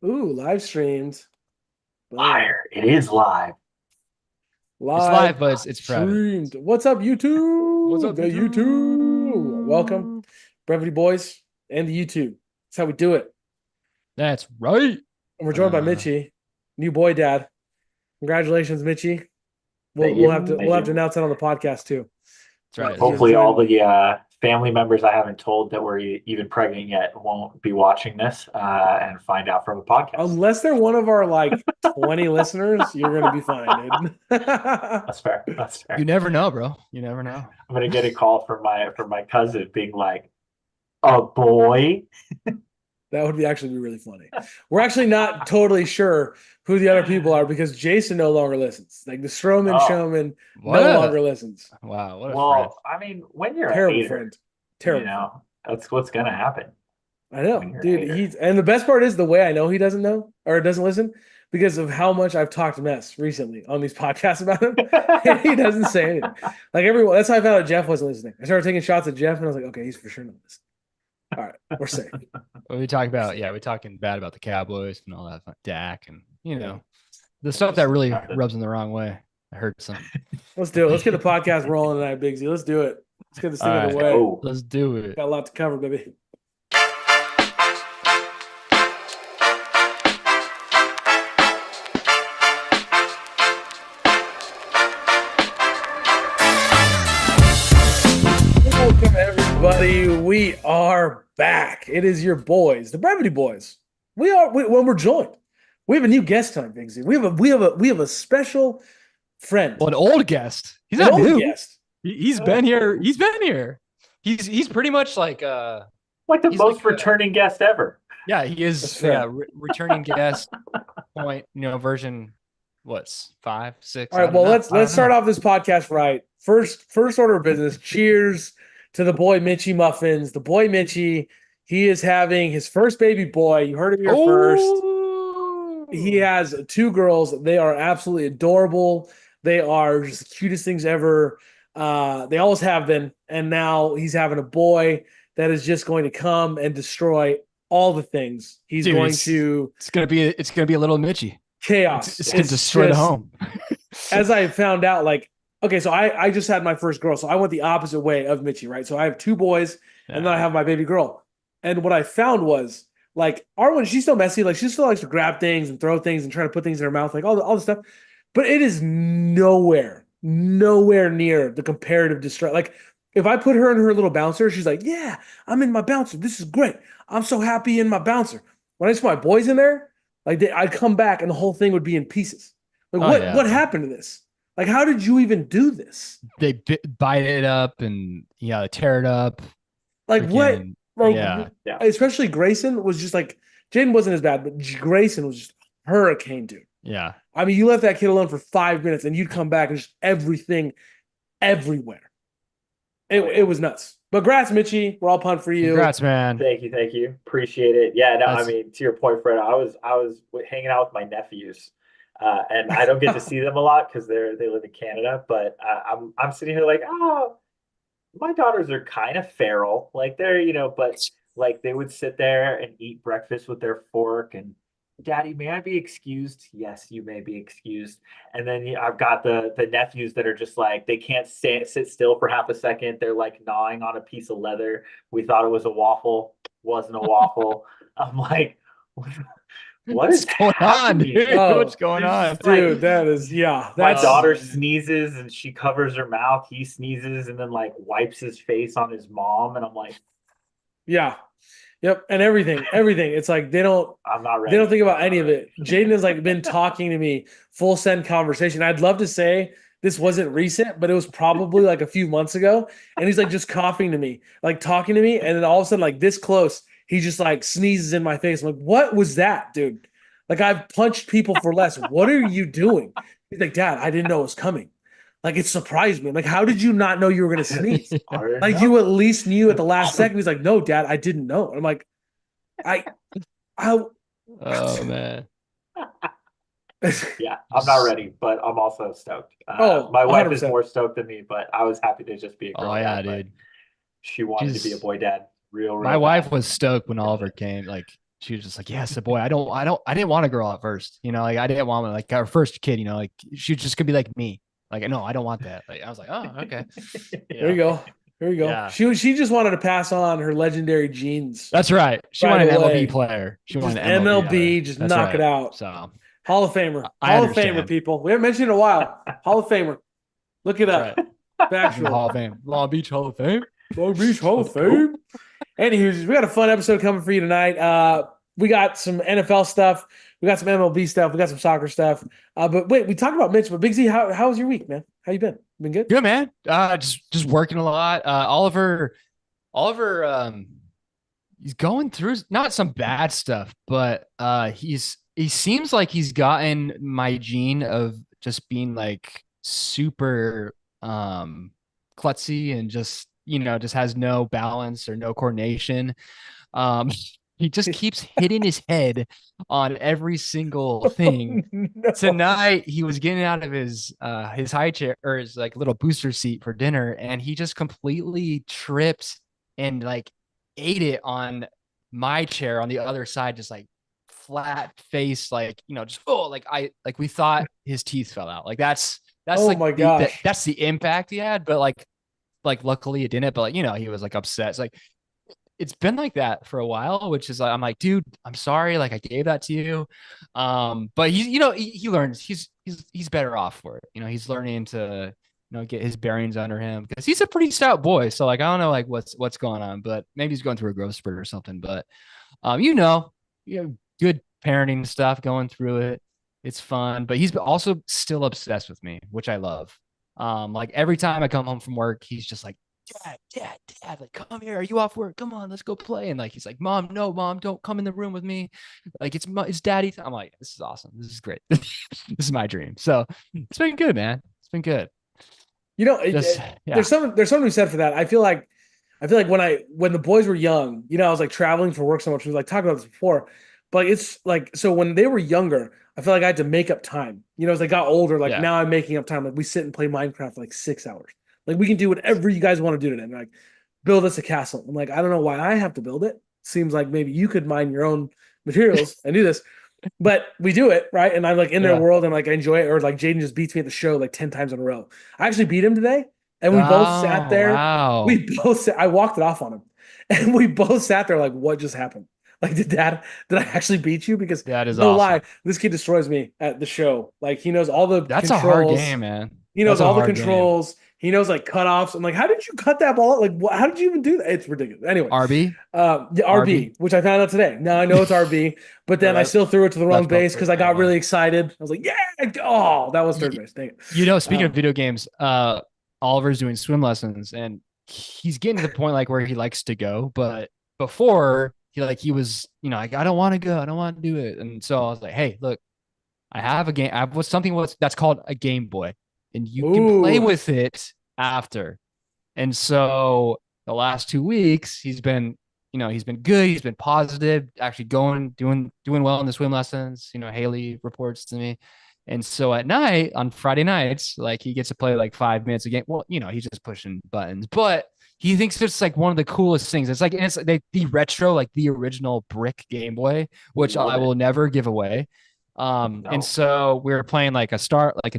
Ooh, live streamed. Boom. Fire. It is live. It's Live live, but it's private. streamed. What's up, What's YouTube? up, The YouTube. Welcome, YouTube? Brevity Boys and the YouTube. That's how we do it. That's right. And we're joined by Uh, Mitchie, new boy dad. Congratulations, Mitchie. We'll Thank we'll you. have to Thank we'll have to you. announce that on the podcast too. that's right. He has Hopefully, all joined. the family members I haven't told that were even pregnant yet won't be watching this and find out from a podcast. Unless they're one of our like 20 listeners, you're gonna be fine, dude. That's fair. That's fair. You never know, bro. You never know. I'm gonna get a call from my cousin being like, "A boy." That would actually be really funny. We're actually not totally sure who the other people are because Jason no longer listens. Like the Strowman Oh, showman What no a- longer listens. Wow, what a friend. well, I mean, when you're a Terrible hater, friend. Terrible. that's what's gonna happen. I know, When you're a dude. hater. And the best part is the way I know he doesn't know or doesn't listen because of how much I've talked mess recently on these podcasts about him. And he doesn't say anything. Like everyone, that's how I found out Jeff wasn't listening. I started taking shots at Jeff and I was like, okay, he's for sure not listening. All right, we're safe. What we talking about? Yeah, we're talking bad about the Cowboys and all that, Dak, and the stuff that really rubs in the wrong way. It hurts them. Let's do it. Let's get the podcast rolling tonight, Big Z. Let's do it. Let's get this thing All out of the right. way. Oh, Let's do it. Got a lot to cover, baby. Welcome, everybody. We are back. It is your boys, the Brevity Boys. When we're joined. We have a new guest tonight, Big Z. We have a special friend. Well, an old guest. He's An not old new. guest. He's been here. He's been here. He's pretty much like like the He's most like a- returning guest ever. yeah, he That's is fair. returning guest point, version what's 5, 6. All right, well, let's start off this podcast right. First order of business. Cheers to the boy Mitchie Muffins. The boy Mitchie, he is having his first baby boy. You heard him here first. He has 2 girls. They are absolutely adorable. They are just the cutest things ever. They always have been, and now he's having a boy that is just going to come and destroy all the things. He's Dude, going it's- to It's gonna be a little Mitchy. chaos. It's gonna destroy the just- home. As I found out, like, okay, so I just had my first girl, so I went the opposite way of Mitchie, right? So I have 2 boys, and then I have my baby girl. And what I found was, like, Arwen, she's still messy. Like, she still likes to grab things and throw things and try to put things in her mouth, like all the stuff. But it is nowhere near the comparative distress. Like, if I put her in her little bouncer, she's like, yeah, I'm in my bouncer. This is great. I'm so happy in my bouncer. When I just put my boys in there, like, I'd come back and the whole thing would be in pieces. Like, Oh, what yeah. happened to this? Like, how did you even do this? They bite it up and tear it up. Like, what? Freaking- Like, yeah. Yeah. especially Grayson was just like, Jaden wasn't as bad, but Grayson was just a hurricane, dude. Yeah. I mean, you left that kid alone for 5 minutes and you'd come back and just everything everywhere. It was nuts. But congrats, Mitchie. We're all pumped for you. Congrats, man. Thank you. Appreciate it. Yeah, no, That's- I mean, to your point, Fred, I was hanging out with my nephews, and I don't get to see them a lot because they live in Canada. But I'm sitting here like, oh, my daughters are kind of feral, like they're but like they would sit there and eat breakfast with their fork and. Daddy, may I be excused? Yes, you may be excused. And then I've got the nephews that are just like they can't sit still for half a second. They're like gnawing on a piece of leather. We thought it was a waffle, wasn't a waffle. I'm like, what is going on, happening? dude? Oh, What's going on? Dude, that is, yeah. My That's, daughter sneezes and she covers her mouth. He sneezes and then like wipes his face on his mom. And I'm like, yeah. Yep. And everything. It's like they don't I'm not ready. They don't think about any of it. Jaden has like been talking to me full send conversation. I'd love to say this wasn't recent, but it was probably like a few months ago. And he's like just coughing to me, like talking to me. And then all of a sudden, like this close, he just like sneezes in my face. I'm like, what was that, dude? Like I've punched people for less. What are you doing? He's like, Dad, I didn't know it was coming. Like it surprised me. I'm like, how did you not know you were going to sneeze? Like you at least knew at the last second. He's like, no, Dad, I didn't know. I'm like, I Oh man. Yeah, I'm not ready, but I'm also stoked. Oh, my wife is 100%. more stoked than me, but I was happy to just be a girl. Oh yeah, dad, but dude. She wanted to be a She's- boy dad real My bad. wife was stoked when Oliver came. Like she was just like, yes, boy, I didn't want a girl at first, like I didn't want like our first kid, like she just could be like me. Like, no, I don't want that. Like, I was like, oh, okay. There you go. There you go. Yeah. She just wanted to pass on her legendary genes. That's right. She Right wanted an away. MLB player. She Just wanted an MLB player. just That's knock right. it out. So Hall of Famer. I Hall of Famer, understand. people. We haven't mentioned it in a while. Hall of Famer. Look it up. That's right. Factual. Hall of Fame. Long Beach Hall of Fame. Long Beach Hall of Fame. Anywho, we got a fun episode coming for you tonight. We got some NFL stuff. We got some MLB stuff. We got some soccer stuff. But wait, we talked about Mitch. But Big Z, how was your week, man? How you been? Been good? Good, man. Just working a lot. Oliver, he's going through not some bad stuff, but he seems like he's gotten my gene of just being like super klutzy and just just has no balance or no coordination. He just keeps hitting his head on every single thing. No. Tonight he was getting out of his high chair or his like little booster seat for dinner, and he just completely tripped and like ate it on my chair on the other side, just like flat face, like just like we thought his teeth fell out. Like that's Oh like my gosh. that's the impact he had, but like luckily it didn't. But like he was like upset. It's like it's been like that for a while, which is like I'm like, dude, I'm sorry, like I gave that to you. But he's he learns. He's better off for it. He's learning to get his bearings under him because he's a pretty stout boy. So like I don't know like what's going on, but maybe he's going through a growth spurt or something. But good parenting stuff going through it. It's fun, but he's also still obsessed with me, which I love. Like every time I come home from work, he's just like, Dad, like come here. Are you off work? Come on, let's go play. And like he's like, Mom, don't come in the room with me. Like it's Daddy. I'm like, this is awesome. This is great. This is my dream. So it's been good, man. It's been good. There's something to be said for that. I feel like when the boys were young, I was like traveling for work so much. We like talked about this before, but it's like so when they were younger, I feel like I had to make up time. As they got older, like now I'm making up time. Like we sit and play Minecraft for like 6 hours. Like we can do whatever you guys want to do today. And like build us a castle. I'm like, I don't know why I have to build it. Seems like maybe you could mine your own materials and do this. But we do it, right? And I'm like in their world and like I enjoy it. Or like Jaden just beats me at the show like 10 times in a row. I actually beat him today. And we both sat there. Wow. I walked it off on him. And we both sat there like, what just happened? Like, did I actually beat you? Because that is no awesome. lie, this kid destroys me at the show. Like he knows all the That's controls. a hard game, man. He knows all the controls. Game. He knows like cutoffs. I'm like, how did you cut that ball? Like, how did you even do that? It's ridiculous. Anyway, RB, RB, which I found out today. Now I know it's RB, but then I still threw it to the wrong base because I got really excited. I was like, yeah, oh, that was third base. Dang it. Speaking of video games, Oliver's doing swim lessons, and he's getting to the point like where he likes to go, but before he was, like I don't want to go, I don't want to do it, and so I was like, hey, look, I have a game. I have something that's called a Game Boy. And you can play with it after. And so the last 2 weeks, he's been good. He's been positive, actually doing well in the swim lessons. Haley reports to me. And so at night, on Friday nights, like he gets to play like 5 minutes a game. Well, he's just pushing buttons, but he thinks it's like one of the coolest things. It's like, the retro, like the original brick Game Boy, which I will never give away. And so we were playing like a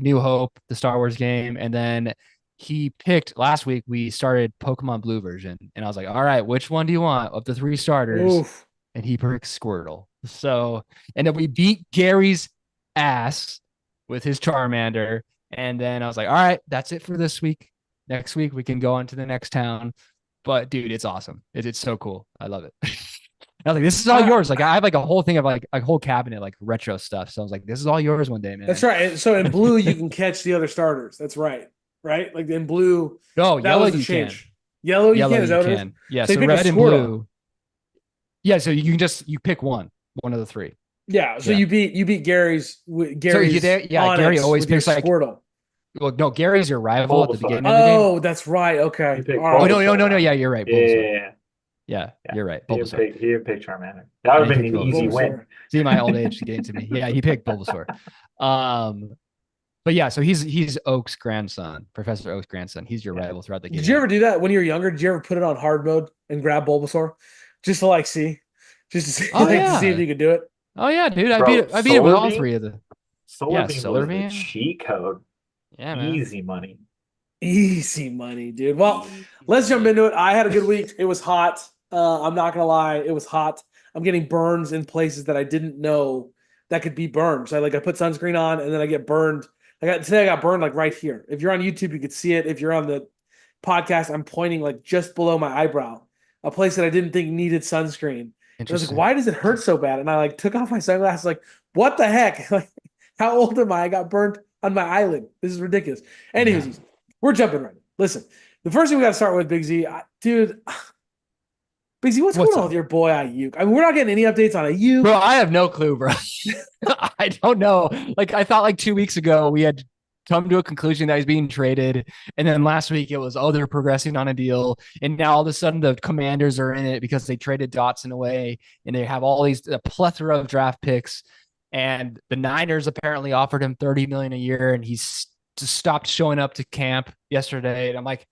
New Hope, the Star Wars game. And then he picked last week, we started Pokemon Blue version. And I was like, all right, which one do you want of the 3 starters? Oof. And he picked Squirtle. So, and then we beat Gary's ass with his Charmander. And then I was like, all right, that's it for this week. Next week, we can go on to the next town. But dude, it's awesome. It's so cool. I love it. I was like, this is all yours. Like I have like a whole thing of like a whole cabinet, like retro stuff. So I was like, this is all yours one day, man. That's right. So in blue, you can catch the other starters. That's right. Right. Like in blue. No, yellow you can. Yellow you can. Yeah. So red and blue. Yeah. So you can you pick one of the 3. Yeah. So you beat Gary's. So Gary always picks like Squirtle. Well, no, Gary's your rival at the beginning of the game. Oh, that's right. Okay. Oh, no. Yeah, you're right. Yeah, you're right. He didn't pick Charmander. That would have been an easy win. See my old age getting to me. Yeah, he picked Bulbasaur. But yeah, so he's Oak's grandson, Professor Oak's grandson. He's your rival throughout the game. Did you ever do that when you were younger? Did you ever put it on hard mode and grab Bulbasaur just to like see? just to see, Oh to see if yeah. you could do it. Oh yeah, dude. I Bro, beat it with Solar all Beam? three of the. Solar Yeah, Beam Solar was the Beam. cheat code. Yeah, man. Easy money. Easy money, dude. Well, Easy let's jump money. into it. I had a good week. It was hot. I'm not gonna lie, it was hot. I'm getting burns in places that I didn't know that could be burned. So I put sunscreen on and then I get burned. Today I got burned like right here. If you're on YouTube, you could see it. If you're on the podcast, I'm pointing like just below my eyebrow, a place that I didn't think needed sunscreen. And I was like, Interesting. why does it hurt so bad? And I like took off my sunglasses, like, what the heck? Like, how old am I? I got burned on my eyelid. This is ridiculous. Anyways, we're jumping right in. Listen, the first thing we got to start with, Big Z, dude. Big Z, what's going on up? with your boy Ayuk? I mean, we're not getting any updates on Ayuk. Bro, I have no clue, bro. I don't know. Like I thought like 2 weeks ago we had come to a conclusion that he's being traded. And then last week it was, oh, they're progressing on a deal. And now all of a sudden the Commanders are in it because they traded Dotson away and they have all these a plethora of draft picks. And the Niners apparently offered him 30 million a year and he's just stopped showing up to camp yesterday. And I'm like,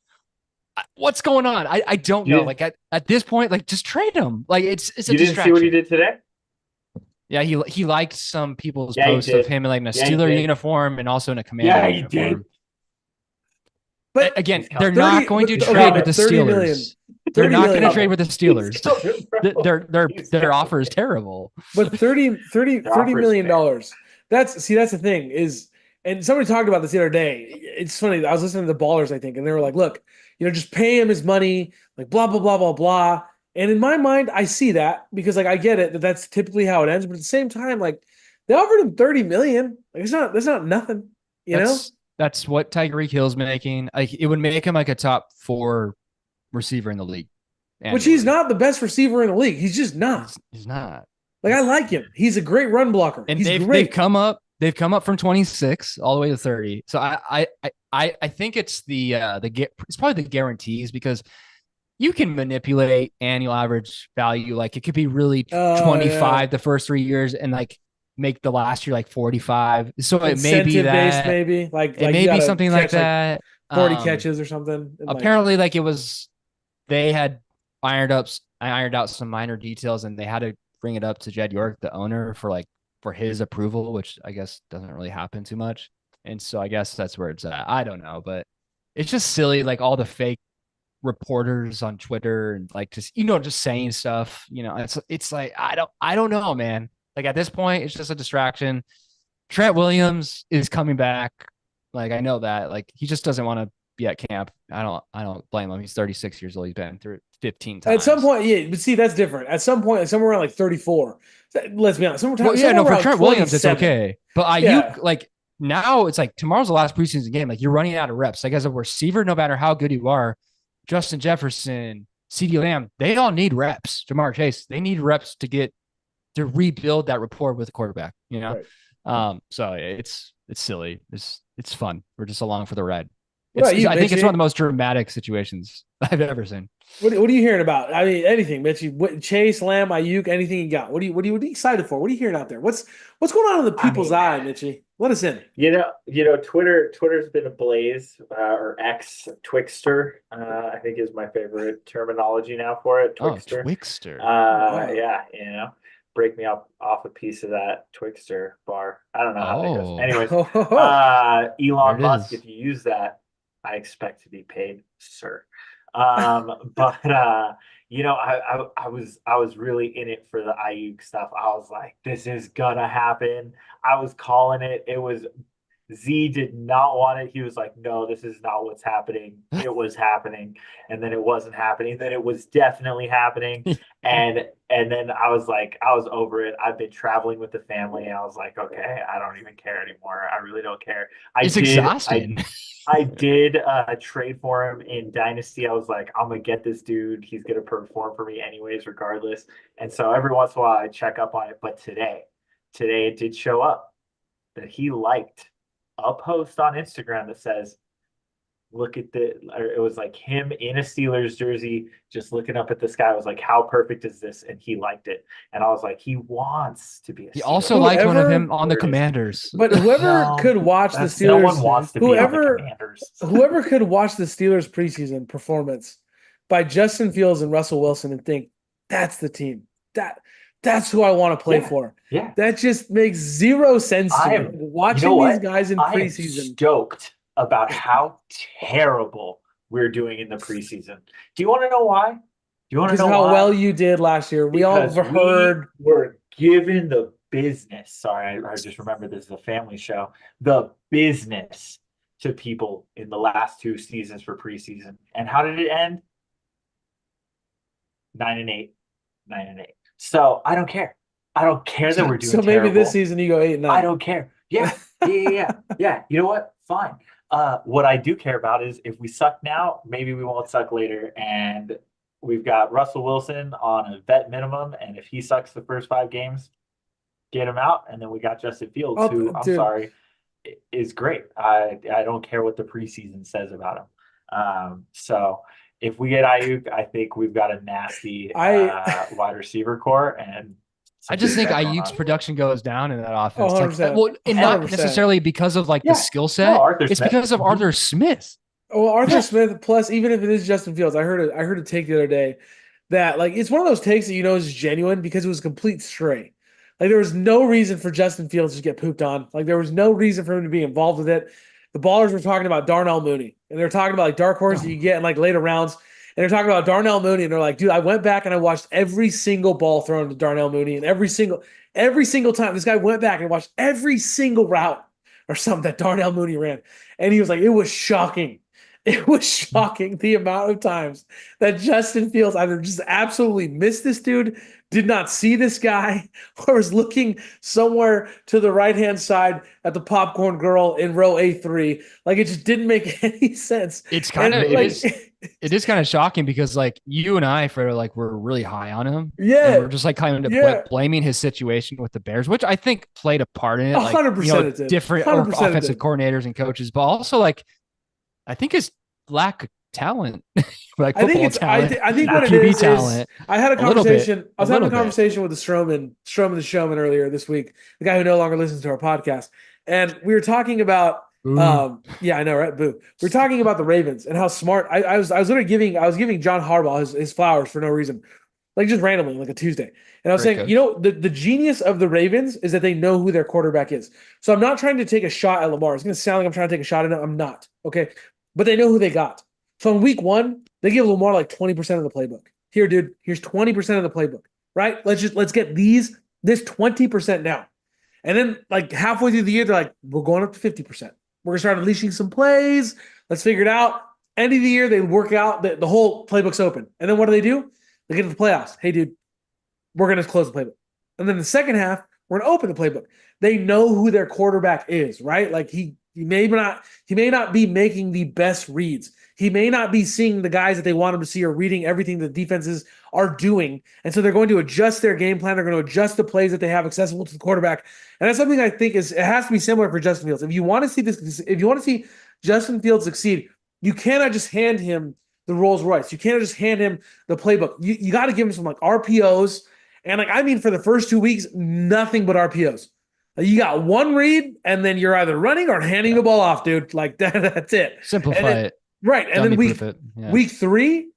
what's going on? I don't know. Like at this point, like just trade him. Like it's a You didn't distraction. see what he did today? Yeah, he liked some people's Yeah, he posts of did. him in like in a Yeah, he Steeler did. uniform and also in a Commander Yeah, he did. uniform. But Again, He's they're coming. not going to trade with the 30 million. Steelers. They're 30 not going to million. trade with the He's Steelers. coming, bro. He's Their coming. offer is terrible. But 30 offer's million fair. dollars. That's the thing is, and somebody talked about this the other day. It's funny. I was listening to the Ballers, I think, and they were like, "Look, just pay him his money, like blah blah blah blah blah." And in my mind, I see that because like I get it that that's typically how it ends. But at the same time, like they offered him 30 million. Like that's not nothing. That's what Tyreek Hill's making. Like it would make him like a top 4 receiver in the league. Which he's not the best receiver in the league. He's just not. He's not. Like I like him. He's a great run blocker. And he's they've great. They've come up from 26 all the way to 30. So I think it's it's probably the guarantees because you can manipulate annual average value. Like it could be really 25 the first 3 years and like make the last year like 45. So it may be that maybe like it may be something like that. 40 catches or something. Apparently like it was, they had ironed out some minor details and they had to bring it up to Jed York, the owner, for his approval, which I guess doesn't really happen too much. And so I guess that's where it's at. I don't know, but it's just silly. Like all the fake reporters on Twitter and like just saying stuff, it's like, I don't know, man. Like at this point, it's just a distraction. Trent Williams is coming back. Like I know that, like he just doesn't want to be at camp. I don't blame him. He's 36 years old. He's been through 15 times. At some point, yeah, but see, that's different. At some point, like somewhere around like 34. Let's be honest. For Trent Williams, it's okay. But Ayuk, like now it's like tomorrow's the last preseason game. Like you're running out of reps. Like as a receiver, no matter how good you are, Justin Jefferson, CeeDee Lamb, they all need reps. Jamar Chase, they need reps to rebuild that rapport with the quarterback, Right. So it's silly. It's fun. We're just along for the ride. I think it's one of the most dramatic situations I've ever seen. What are you hearing about? I mean, anything, Mitchie. Chase, Lamb, Ayuk, anything you got? What are you excited for? What are you hearing out there? What's going on in the people's eye, Mitchie? Let us in. Twitter's been ablaze, or X, Twixter, I think is my favorite terminology now for it. Twixter. Oh, Twixter. Wow. Yeah, break me off a piece of that Twixter bar. I don't know how that goes. Anyways, Elon Musk, if you use that, I expect to be paid, sir. But I was really in it for the Ayuk stuff. I was like, this is gonna happen. I was calling it. It was Z did not want it. He was like, no, this is not what's happening. It was happening. And then it wasn't happening. Then it was definitely happening. And then I was like, I was over it. I've been traveling with the family. And I was like, okay, I don't even care anymore. I really don't care. It's exhausting. I did trade for him in Dynasty. I was like, I'm going to get this dude. He's going to perform for me anyways, regardless. And so every once in a while I check up on it. But today it did show up that he liked a post on Instagram that says, look at it was like him in a Steelers jersey, just looking up at the sky. I was like, how perfect is this? And he liked it. And I was like, he wants to be a Steelers. He also liked one of him on the Commanders. But whoever could watch the Steelers, no one wants to be on the Commanders. Whoever could watch the Steelers preseason performance by Justin Fields and Russell Wilson and think, that's the team. That's who I want to play Yeah, for. yeah. That just makes zero sense to I me. am. You know Watching these what? guys in I am preseason, stoked about how terrible we're doing in the preseason. Do you want to know why? Do you want to because of know how well why? you did last year. We all Because have we heard. were given the business. Sorry, I just remember this is a family show. The business to people in the last two seasons for preseason. And how did it end? 9-8, 9-8. So I don't care. I don't care that we're doing So maybe this terrible. season you go 8-9. I don't care. Yeah, yeah. You know what? Fine. What I do care about is if we suck now, maybe we won't suck later. And we've got Russell Wilson on a vet minimum, and if he sucks the first 5 games, get him out. And then we got Justin Fields, Oh, who I'm dude, sorry is great. I don't care what the preseason says about him. So if we get Ayuk, I think we've got a nasty I wide receiver core and I some just good think stuff going Ayuk's on. production goes down in that oh, offense. Like, 100%. well, and not 100%. necessarily because of like the Yeah. skill No, set. Arthur It's Smith. because of Arthur Smith. Well, Arthur Yeah. Smith, plus even if it is Justin Fields, I heard a take the other day that like it's one of those takes that you know is genuine because it was a complete stray. Like there was no reason for Justin Fields to get pooped on. Like there was no reason for him to be involved with it. The ballers were talking about Darnell Mooney, and they're talking about like dark horse that you get in like later rounds. And they're talking about Darnell Mooney, and they're like, dude, I went back and I watched every single ball thrown to Darnell Mooney, and every single time this guy went back and watched every single route or something that Darnell Mooney ran. And he was like, it was shocking. It was shocking the amount of times that Justin Fields either just absolutely missed this dude, did not see this guy, or was looking somewhere to the right-hand side at the popcorn girl in row A3. Like it just didn't make any sense. It's kind And of like, it is kind of shocking because like you and I, Fred, like we're really high on him, and yeah, we're just like kind of yeah, blaming his situation with the Bears, which I think played a part in it. Like 100% it did. different 100% it offensive did. coordinators and coaches, but also like I think his lack of talent, like I think football it's talent, I think what it QB is talent, I had a a little bit, conversation. I a was having a little bit. conversation with the Stroman the showman earlier this week, the guy who no longer listens to our podcast. And we were talking about Ooh, yeah, I know, right? Boo. We're talking about the Ravens and how smart I was literally giving John Harbaugh his flowers for no reason. Like just randomly, like a Tuesday. And I was great saying, you coach. know, the genius of the Ravens is that they know who their quarterback is. So I'm not trying to take a shot at Lamar. It's gonna sound like I'm trying to take a shot at him. I'm not. Okay. But they know who they got. So in week one, they give Lamar like 20% of the playbook. Here, dude, here's 20% of the playbook. Right? Let's get this 20% down. And then like halfway through the year, they're like, we're going up to 50%. We're gonna start unleashing some plays. Let's figure it out. End of the year, they work out the whole playbook's open. And then what do? They get to the playoffs. Hey, dude, we're gonna close the playbook. And then the second half, we're gonna open the playbook. They know who their quarterback is, right? Like he may not be making the best reads. He may not be seeing the guys that they want him to see or reading everything the defenses are doing. And so they're going to adjust their game plan. They're going to adjust the plays that they have accessible to the quarterback. And that's something I think it has to be similar for Justin Fields. If you want to see this, if you want to see Justin Fields succeed, you cannot just hand him the Rolls Royce. You can't just hand him the playbook. You got to give him some like RPOs. And like, I mean, for the first 2 weeks, nothing but RPOs. You got one read, and then you're either running or handing the ball off, dude. Like that's it. Simplify And then, it, right. And then dummy proof it. Yeah. week 3,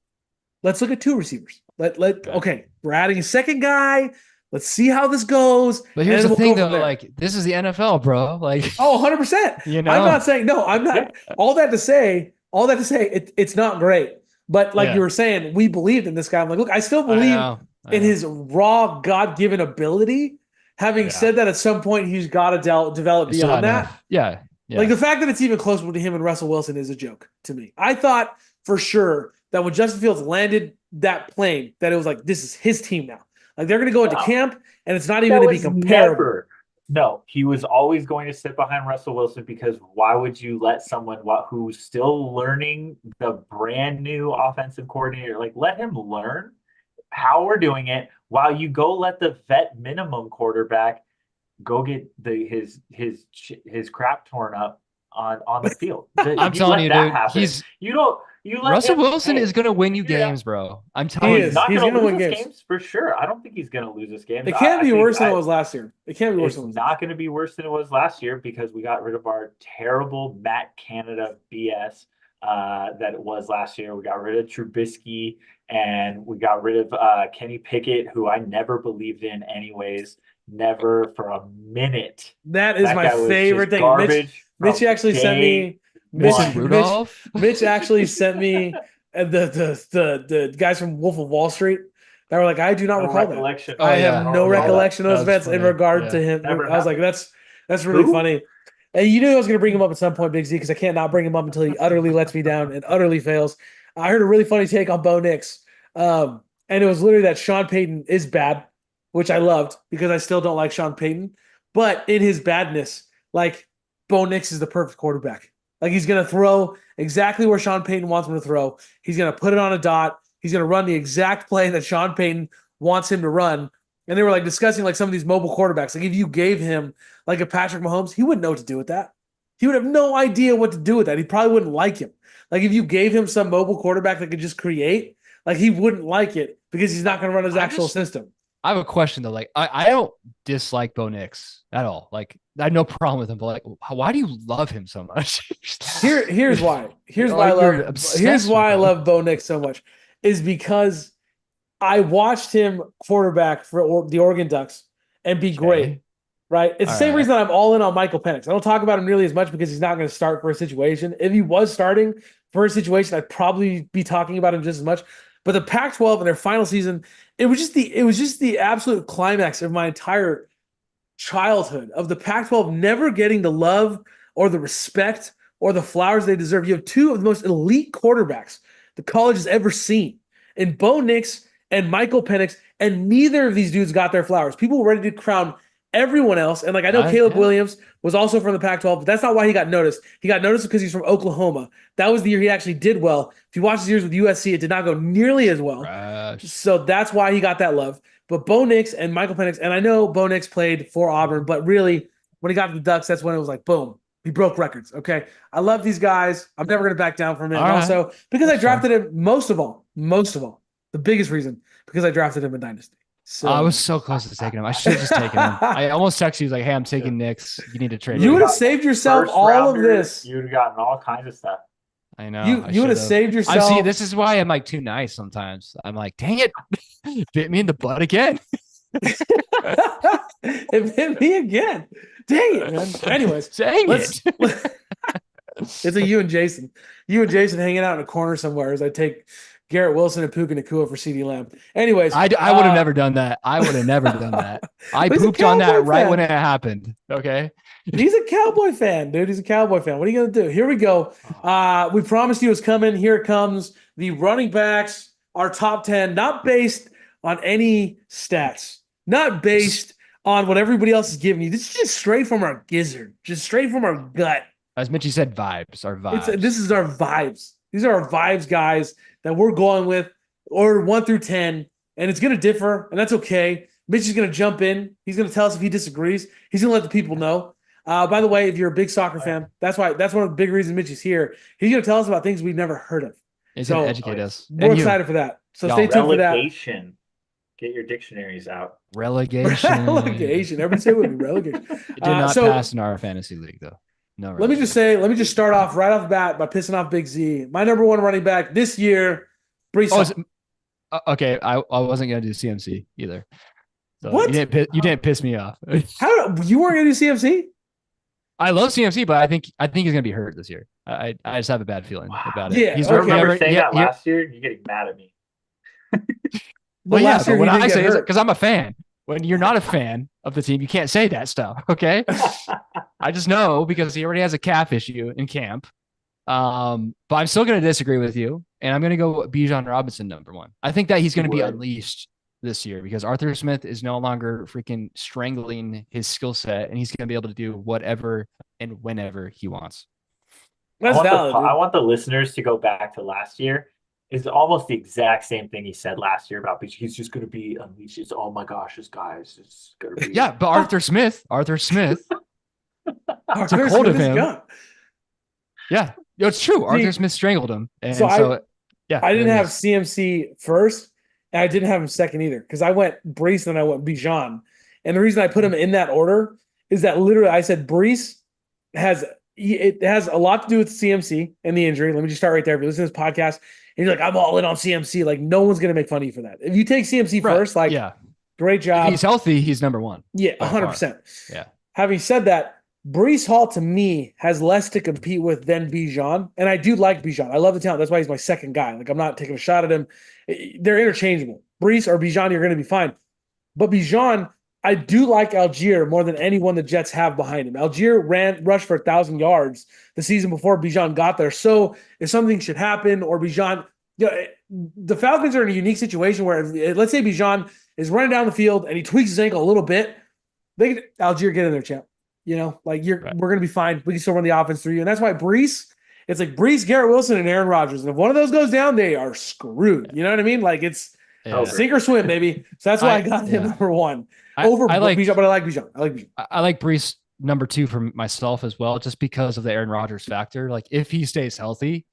let's look at 2 receivers. Okay, we're adding a second guy. Let's see how this goes. But here's the we'll thing, go from though. there. Like this is the NFL, bro. Like, Oh, 100%. you I'm know, not saying no. I'm not. Yeah. All that to say, it's not great. But like Yeah. you were saying, we believed in this guy. I'm like, look, I still I believe know. in his raw God-given ability. Having Yeah. said that, at some point he's got to develop It's not beyond that. enough. Yeah. Yeah. Like the fact that it's even closer to him and Russell Wilson is a joke to me. I thought for sure that when Justin Fields landed that plane, that it was like, this is his team now. Like they're going to go into No. camp and it's not even going to be comparable. No, he was always going to sit behind Russell Wilson because why would you let someone who's still learning the brand new offensive coordinator, like let him learn how we're doing it while you go let the vet minimum quarterback go get his crap torn up on the field. I'm telling you, dude. Happen. You let Russell him, Wilson hey, is going to win you figure it out. games, bro. I'm He telling you. is. Not He's going to gonna lose win us games. games for sure. I don't think he's going to lose us games. It can't be worse than it I- was last year. It can't be worse It's than it was. not going to be worse than it was last year because we got rid of our terrible Matt Canada BS that it was last year. We got rid of Trubisky and we got rid of Kenny Pickett, who I never believed in anyways, never for a minute. That is That my guy was favorite just thing. garbage Mitch from actually sent day me Mitch Mason one. Mitch Rudolph. Mitch actually sent me the guys from Wolf of Wall Street that were like, I do not No recall that. recollection. Oh, I yeah. have I don't no recall that. recollection of That those was events in funny. regard Yeah. to him. Never I was like, happened. that's really Who? funny. And you knew I was going to bring him up at some point, Big Z, because I can't not bring him up until he utterly lets me down and utterly fails. I heard a really funny take on Bo Nix, and it was literally that Sean Payton is bad, which I loved because I still don't like Sean Payton. But in his badness, like Bo Nix is the perfect quarterback. Like he's going to throw exactly where Sean Payton wants him to throw. He's going to put it on a dot. He's going to run the exact play that Sean Payton wants him to run. And they were like discussing like some of these mobile quarterbacks. Like if you gave him like a Patrick Mahomes, he wouldn't know what to do with that. He would have no idea what to do with that. He probably wouldn't like him. Like if you gave him some mobile quarterback that could just create, like he wouldn't like it because he's not going to run his actual system. I have a question though. Like, I don't dislike Bo Nix at all. Like, I have no problem with him. But like, why do you love him so much? Here's why. Here's why I love Bo Nix so much is because I watched him quarterback for the Oregon Ducks and be great. Right? It's the same reason I'm all in on Michael Penix. I don't talk about him nearly as much because he's not going to start for a situation. If he was starting for a situation, I'd probably be talking about him just as much. But the Pac-12 in their final season, it was just the absolute climax of my entire childhood of the Pac-12 never getting the love or the respect or the flowers they deserve. You have two of the most elite quarterbacks the college has ever seen in Bo Nix and Michael Penix, and neither of these dudes got their flowers. People were ready to crown everyone else. And like I know Caleb Williams was also from the Pac-12, but that's not why he got noticed. He got noticed because he's from Oklahoma. That was the year he actually did well. If you watch his years with USC, it did not go nearly as well. So that's why he got that love. But Bo Nix and Michael Penix, and I know Bo Nix played for Auburn, but really when he got to the Ducks, that's when it was like, boom, he broke records. Okay. I love these guys. I'm never going to back down from him. Also, because I drafted him most of all, the biggest reason, because I drafted him in Dynasty. So I was so close to taking him. I should have just taken him. I almost texted you like, "Hey, I'm taking Nix. You need to trade." You would have saved yourself all of this. You would have gotten all kinds of stuff. I know. You would have saved yourself. See, this is why I'm like too nice sometimes. I'm like, dang it, bit me in the butt again. It bit me again. Dang it, man. Anyways, dang it. It's a you and Jason hanging out in a corner somewhere as I take Garrett Wilson and Puka Nacua for CeeDee Lamb. Anyways, I would have never done that. I would have never done that. I pooped on that right when it happened. Okay. He's a Cowboy fan, dude. He's a Cowboy fan. What are you going to do? Here we go. We promised you it was coming. Here it comes. The running backs are top 10, not based on any stats, not based on what everybody else is giving you. This is just straight from our gizzard, just straight from our gut. As Mitchie said, vibes are vibes. This is our vibes. These are our vibes, guys, that we're going with, or 1 through 10, and it's going to differ, and that's okay. Mitch is going to jump in. He's going to tell us if he disagrees. He's going to let the people know. By the way, if you're a big soccer fan, that's one of the big reasons Mitch is here. He's going to tell us about things we've never heard of. He's going to educate us. We're excited for that. So stay tuned for that. Relegation. Get your dictionaries out. Relegation. Relegation. Everybody say it would be relegation. It did not pass in our fantasy league, though. No. Let me just start off right off the bat by pissing off Big Z. My number one running back this year, Brees. Okay, I wasn't gonna do CMC either. So what? You didn't piss me off. How you weren't gonna do CMC? I love CMC, but I think he's gonna be hurt this year. I just have a bad feeling about it. Yeah, I remember saying that last year. You're getting mad at me. Well, yeah, but when I say it, because I'm a fan. When you're not a fan of the team, you can't say that stuff. Okay. I just know because he already has a calf issue in camp. But I'm still going to disagree with you. And I'm going to go Bijan Robinson number 1. I think that he's going to be unleashed this year because Arthur Smith is no longer freaking strangling his skill set. And he's going to be able to do whatever and whenever he wants. That's valid. I want the listeners to go back to last year. It's almost the exact same thing he said last year about he's just going to be unleashed. It's, oh my gosh, this guy is just going to be. Yeah, but Arthur Smith took hold of him. Yeah, it's true. Arthur Smith strangled him. And so I didn't have CMC first, and I didn't have him second either because I went Brees and I went Bijan. And the reason I put him in that order is that literally I said Brees has it has a lot to do with CMC and the injury. Let me just start right there. If you listen to this podcast and you're like, I'm all in on CMC, like no one's gonna make fun of you for that. If you take CMC first, like Yeah. great If job. he's healthy, he's number one. Yeah, by far. 100%. Yeah. Having said that, Brees Hall to me has less to compete with than Bijan, and I do like Bijan. I love the talent. That's why he's my second guy. Like I'm not taking a shot at him. They're interchangeable. Brees or Bijan, you're going to be fine. But Bijan, I do like Algier more than anyone the Jets have behind him. Algier rushed for 1,000 yards the season before Bijan got there. So if something should happen or Bijan, you know, the Falcons are in a unique situation where let's say Bijan is running down the field and he tweaks his ankle a little bit, they could Algier get in there, champ. You know, like we're gonna be fine. We can still run the offense through you, and that's why it's like Brees, Garrett Wilson, and Aaron Rodgers. And if one of those goes down, they are screwed. You know what I mean? Like it's sink or swim, baby. So that's why I got him number one over Bijan. But I like Bijan. I like Brees number 2 for myself as well, just because of the Aaron Rodgers factor. Like if he stays healthy,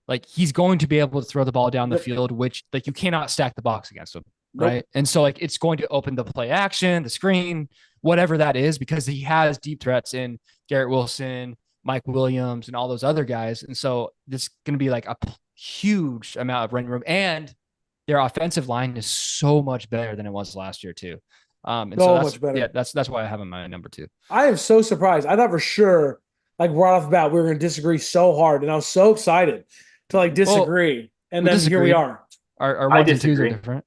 like he's going to be able to throw the ball down the field, which like you cannot stack the box against him. Right. And so like it's going to open the play action, the screen, whatever that is, because he has deep threats in Garrett Wilson, Mike Williams, and all those other guys. And so this is going to be like a huge amount of running room. And their offensive line is so much better than it was last year too. And so that's much better. Yeah, that's why I have him my number 2. I am so surprised. I thought for sure, like right off the bat, we were going to disagree so hard, and I was so excited to like disagree. And then here we are. Our ones and twos are different.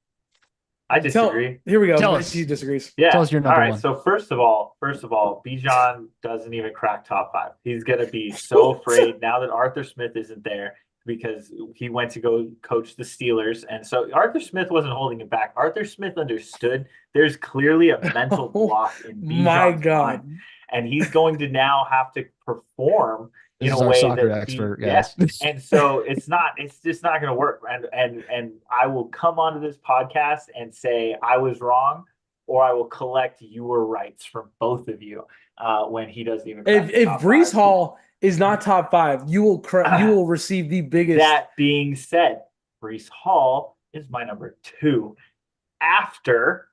I disagree. Here we go. Tell us. He disagrees. Yeah. Tell us your number one. So first of all, Bijan doesn't even crack top 5. He's gonna be so afraid now that Arthur Smith isn't there because he went to go coach the Steelers, and so Arthur Smith wasn't holding him back. Arthur Smith understood there's clearly a mental block in Bijan's my God, mind, and he's going to now have to perform in a way that expert, and so it's just not going to work. And I will come onto this podcast and say I was wrong, or I will collect your rights from both of you when he doesn't even. If Brees Hall is not top 5, you will receive the biggest. That being said, Brees Hall is my number 2 after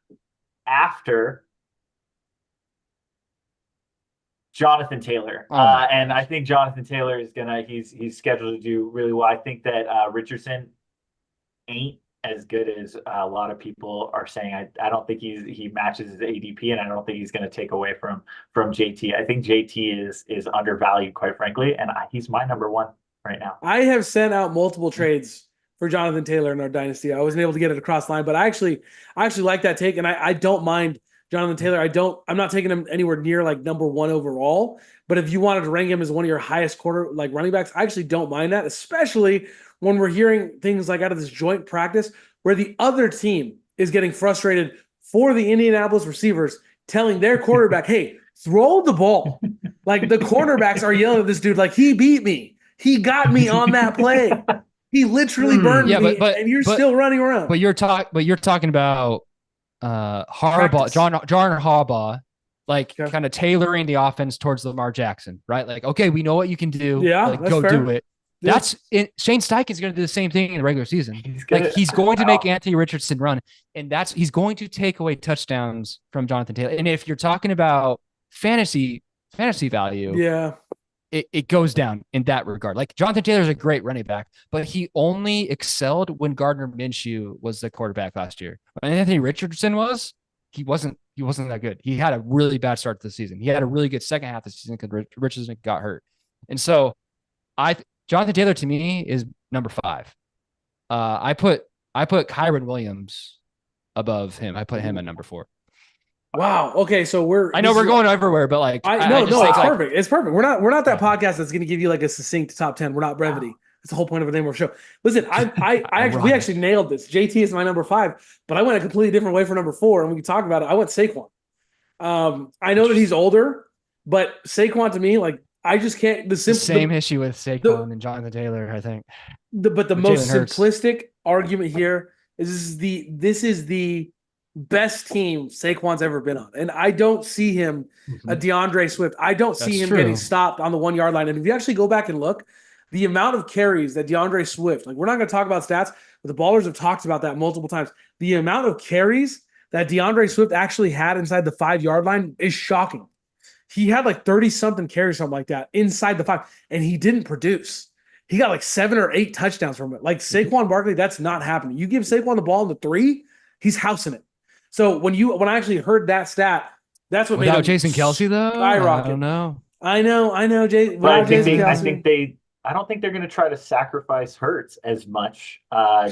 Jonathan Taylor. And I think Jonathan Taylor is he's scheduled to do really well. I think that Richardson ain't as good as a lot of people are saying. I don't think he matches his ADP, and I don't think he's going to take away from JT. I think JT is undervalued, quite frankly, and he's my number 1 right now. I have sent out multiple trades for Jonathan Taylor in our dynasty. I wasn't able to get it across the line, but I actually like that take, and I don't mind Jonathan Taylor. I'm not taking him anywhere near like number 1 overall, but if you wanted to rank him as one of your highest running backs, I actually don't mind that, especially when we're hearing things like out of this joint practice where the other team is getting frustrated for the Indianapolis receivers, telling their quarterback, hey, throw the ball. Like the cornerbacks are yelling at this dude, like he beat me. He got me on that play. He literally burned me, and you're still running around. But you're talking about Harbaugh, John Harbaugh, like kind of tailoring the offense towards Lamar Jackson, right? Like, okay, we know what you can do. Yeah, like, go fair. do it. That's it. Shane Steichen's going to do the same thing in the regular season. He's going to make Anthony Richardson run, and he's going to take away touchdowns from Jonathan Taylor. And if you're talking about fantasy value, yeah, it goes down in that regard. Like Jonathan Taylor's a great running back, but he only excelled when Gardner Minshew was the quarterback last year. When Anthony Richardson he wasn't that good. He had a really bad start to the season. He had a really good second half of the season because Richardson got hurt. And so Jonathan Taylor to me is number 5. I put Kyren Williams above him. I put him at number 4. Wow. Okay, so we're going everywhere, but like it's perfect. It's perfect. We're not that podcast that's going to give you like a succinct top 10. We're not Brevity. That's the whole point of a name of our show. Listen, we actually nailed this. JT is my number 5, but I went a completely different way for number 4, and we can talk about it. I went Saquon. I know that he's older, but Saquon to me, like I just can't. The same issue with Saquon and Jonathan Taylor, I think. But the most simplistic argument here is this is the best team Saquon's ever been on. And I don't see him a DeAndre Swift. I don't see him getting stopped on the 1 yard line. And if you actually go back and look, the amount of carries that DeAndre Swift, like we're not going to talk about stats, but the ballers have talked about that multiple times. The amount of carries that DeAndre Swift actually had inside the 5 yard line is shocking. he had like 30 something carries, something like that inside the 5, and he didn't produce. He got like 7 or 8 touchdowns from it. Like Saquon Barkley, that's not happening. You give Saquon the ball in the 3, he's housing it. So when I actually heard that stat, that's what Without made him Jason Kelsey though, skyrocket. I don't know. I know, Jay. But I Jason think I don't think they're going to try to sacrifice Hurts as much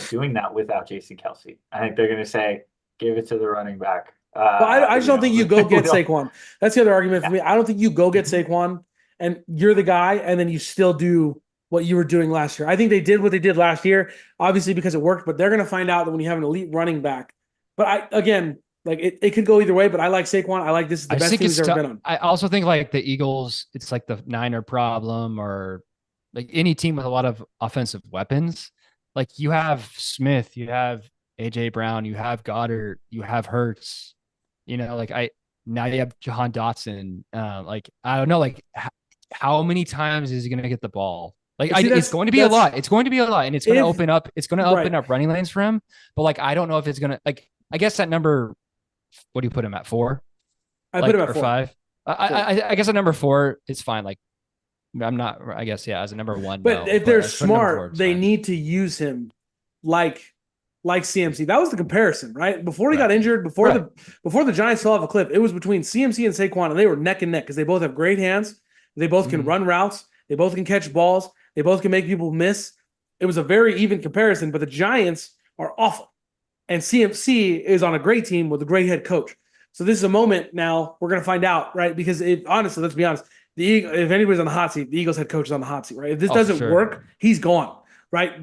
doing that without Jason Kelsey. I think they're going to say, give it to the running back. Well, I just don't think you go get Saquon. That's the other argument for me. I don't think you go get Saquon and you're the guy, and then you still do what you were doing last year. I think they did what they did last year, obviously because it worked, but they're going to find out that when you have an elite running back. But it could go either way, but I like Saquon. I like this is the best team he's ever been on. I also think like the Eagles, it's like the Niner problem, or like any team with a lot of offensive weapons. Like you have Smith, you have AJ Brown, you have Goddard, you have Hurts. Now you have Jahan Dotson. Like I don't know, like how many times is he going to get the ball? Like it's going to be a lot. It's going to be a lot, and it's going to open up. It's going to open up running lanes for him. But like I don't know if it's going to like. I guess that number. What do you put him at 4? I put him at 4. 5. I guess at number 4 it's fine. Like I'm not. I guess as a number 1. But if they're smart, they need to use him like CMC. That was the comparison, right? Before he got injured, before the Giants fell off a cliff, it was between CMC and Saquon, and they were neck and neck because they both have great hands. They both can run routes. They both can catch balls. They both can make people miss. It was a very even comparison, but the Giants are awful. And CMC is on a great team with a great head coach. So this is a moment now we're going to find out, right? Because honestly, let's be honest, if anybody's on the hot seat, the Eagles head coach is on the hot seat, right? If this doesn't work, he's gone, right?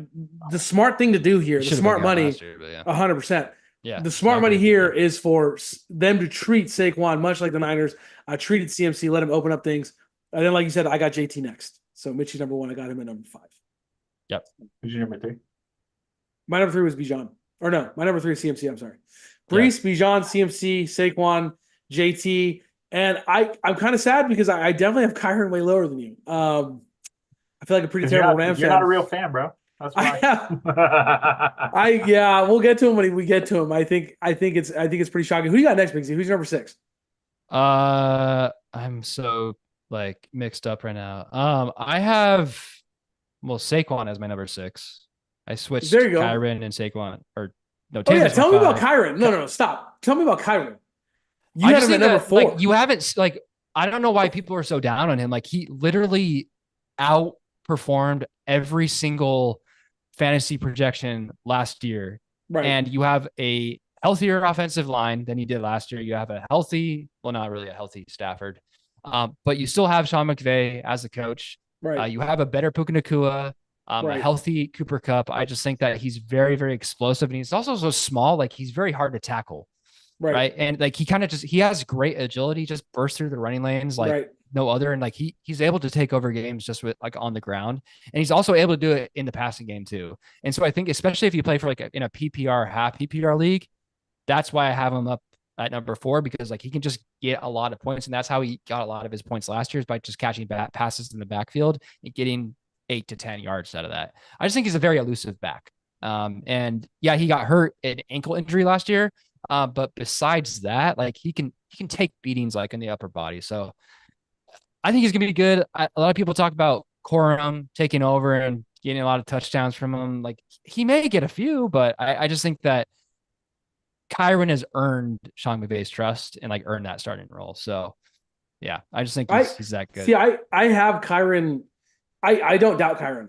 The smart thing to do here, the smart money, 100%. Yeah, the smart money here is for them to treat Saquon much like the Niners treated CMC, let him open up things. And then, like you said, I got JT next. So Mitchie's number 1. I got him at number 5. Yep. Who's your number 3? My number 3 was Bijan. Or no, my number 3 is CMC. I'm sorry. Brees, Bijan, CMC, Saquon, JT. And I'm kind of sad because I definitely have Kyron way lower than you. I feel like a pretty terrible Rams fan. You're not a real fan, bro. That's why. We'll get to him when we get to him. I think it's pretty shocking. Who you got next, Big Z? Who's your number 6? I'm so like mixed up right now. I have Saquon as my number 6. I switched Kyron and Saquon. Or no, tell me about Kyron. No, stop. Tell me about Kyron. You had him at number 4. Like, you haven't like I don't know why people are so down on him. Like he literally outperformed every single fantasy projection last year. Right. And you have a healthier offensive line than you did last year. You have a healthy, not really a healthy Stafford. But you still have Sean McVay as the coach. Right. You have a better Puka Nacua. A healthy Cooper Kupp. I just think that he's very, very explosive, and he's also so small. Like he's very hard to tackle, right? And like he has great agility, just bursts through the running lanes like no other. And like he's able to take over games just with like on the ground, and he's also able to do it in the passing game too. And so I think especially if you play for like in a PPR half PPR league, that's why I have him up at number 4, because like he can just get a lot of points, and that's how he got a lot of his points last year, is by just catching passes in the backfield and getting 8 to 10 yards out of that. I just think he's a very elusive back. And yeah, he got hurt an ankle injury last year. But besides that, like he can take beatings like in the upper body. So I think he's gonna be good. A lot of people talk about Corum taking over and getting a lot of touchdowns from him. Like he may get a few, but I just think that Kyron has earned Sean McVay's trust and like earned that starting role. So yeah, I just think he's that good. See, I have Kyron. I don't doubt Kyron.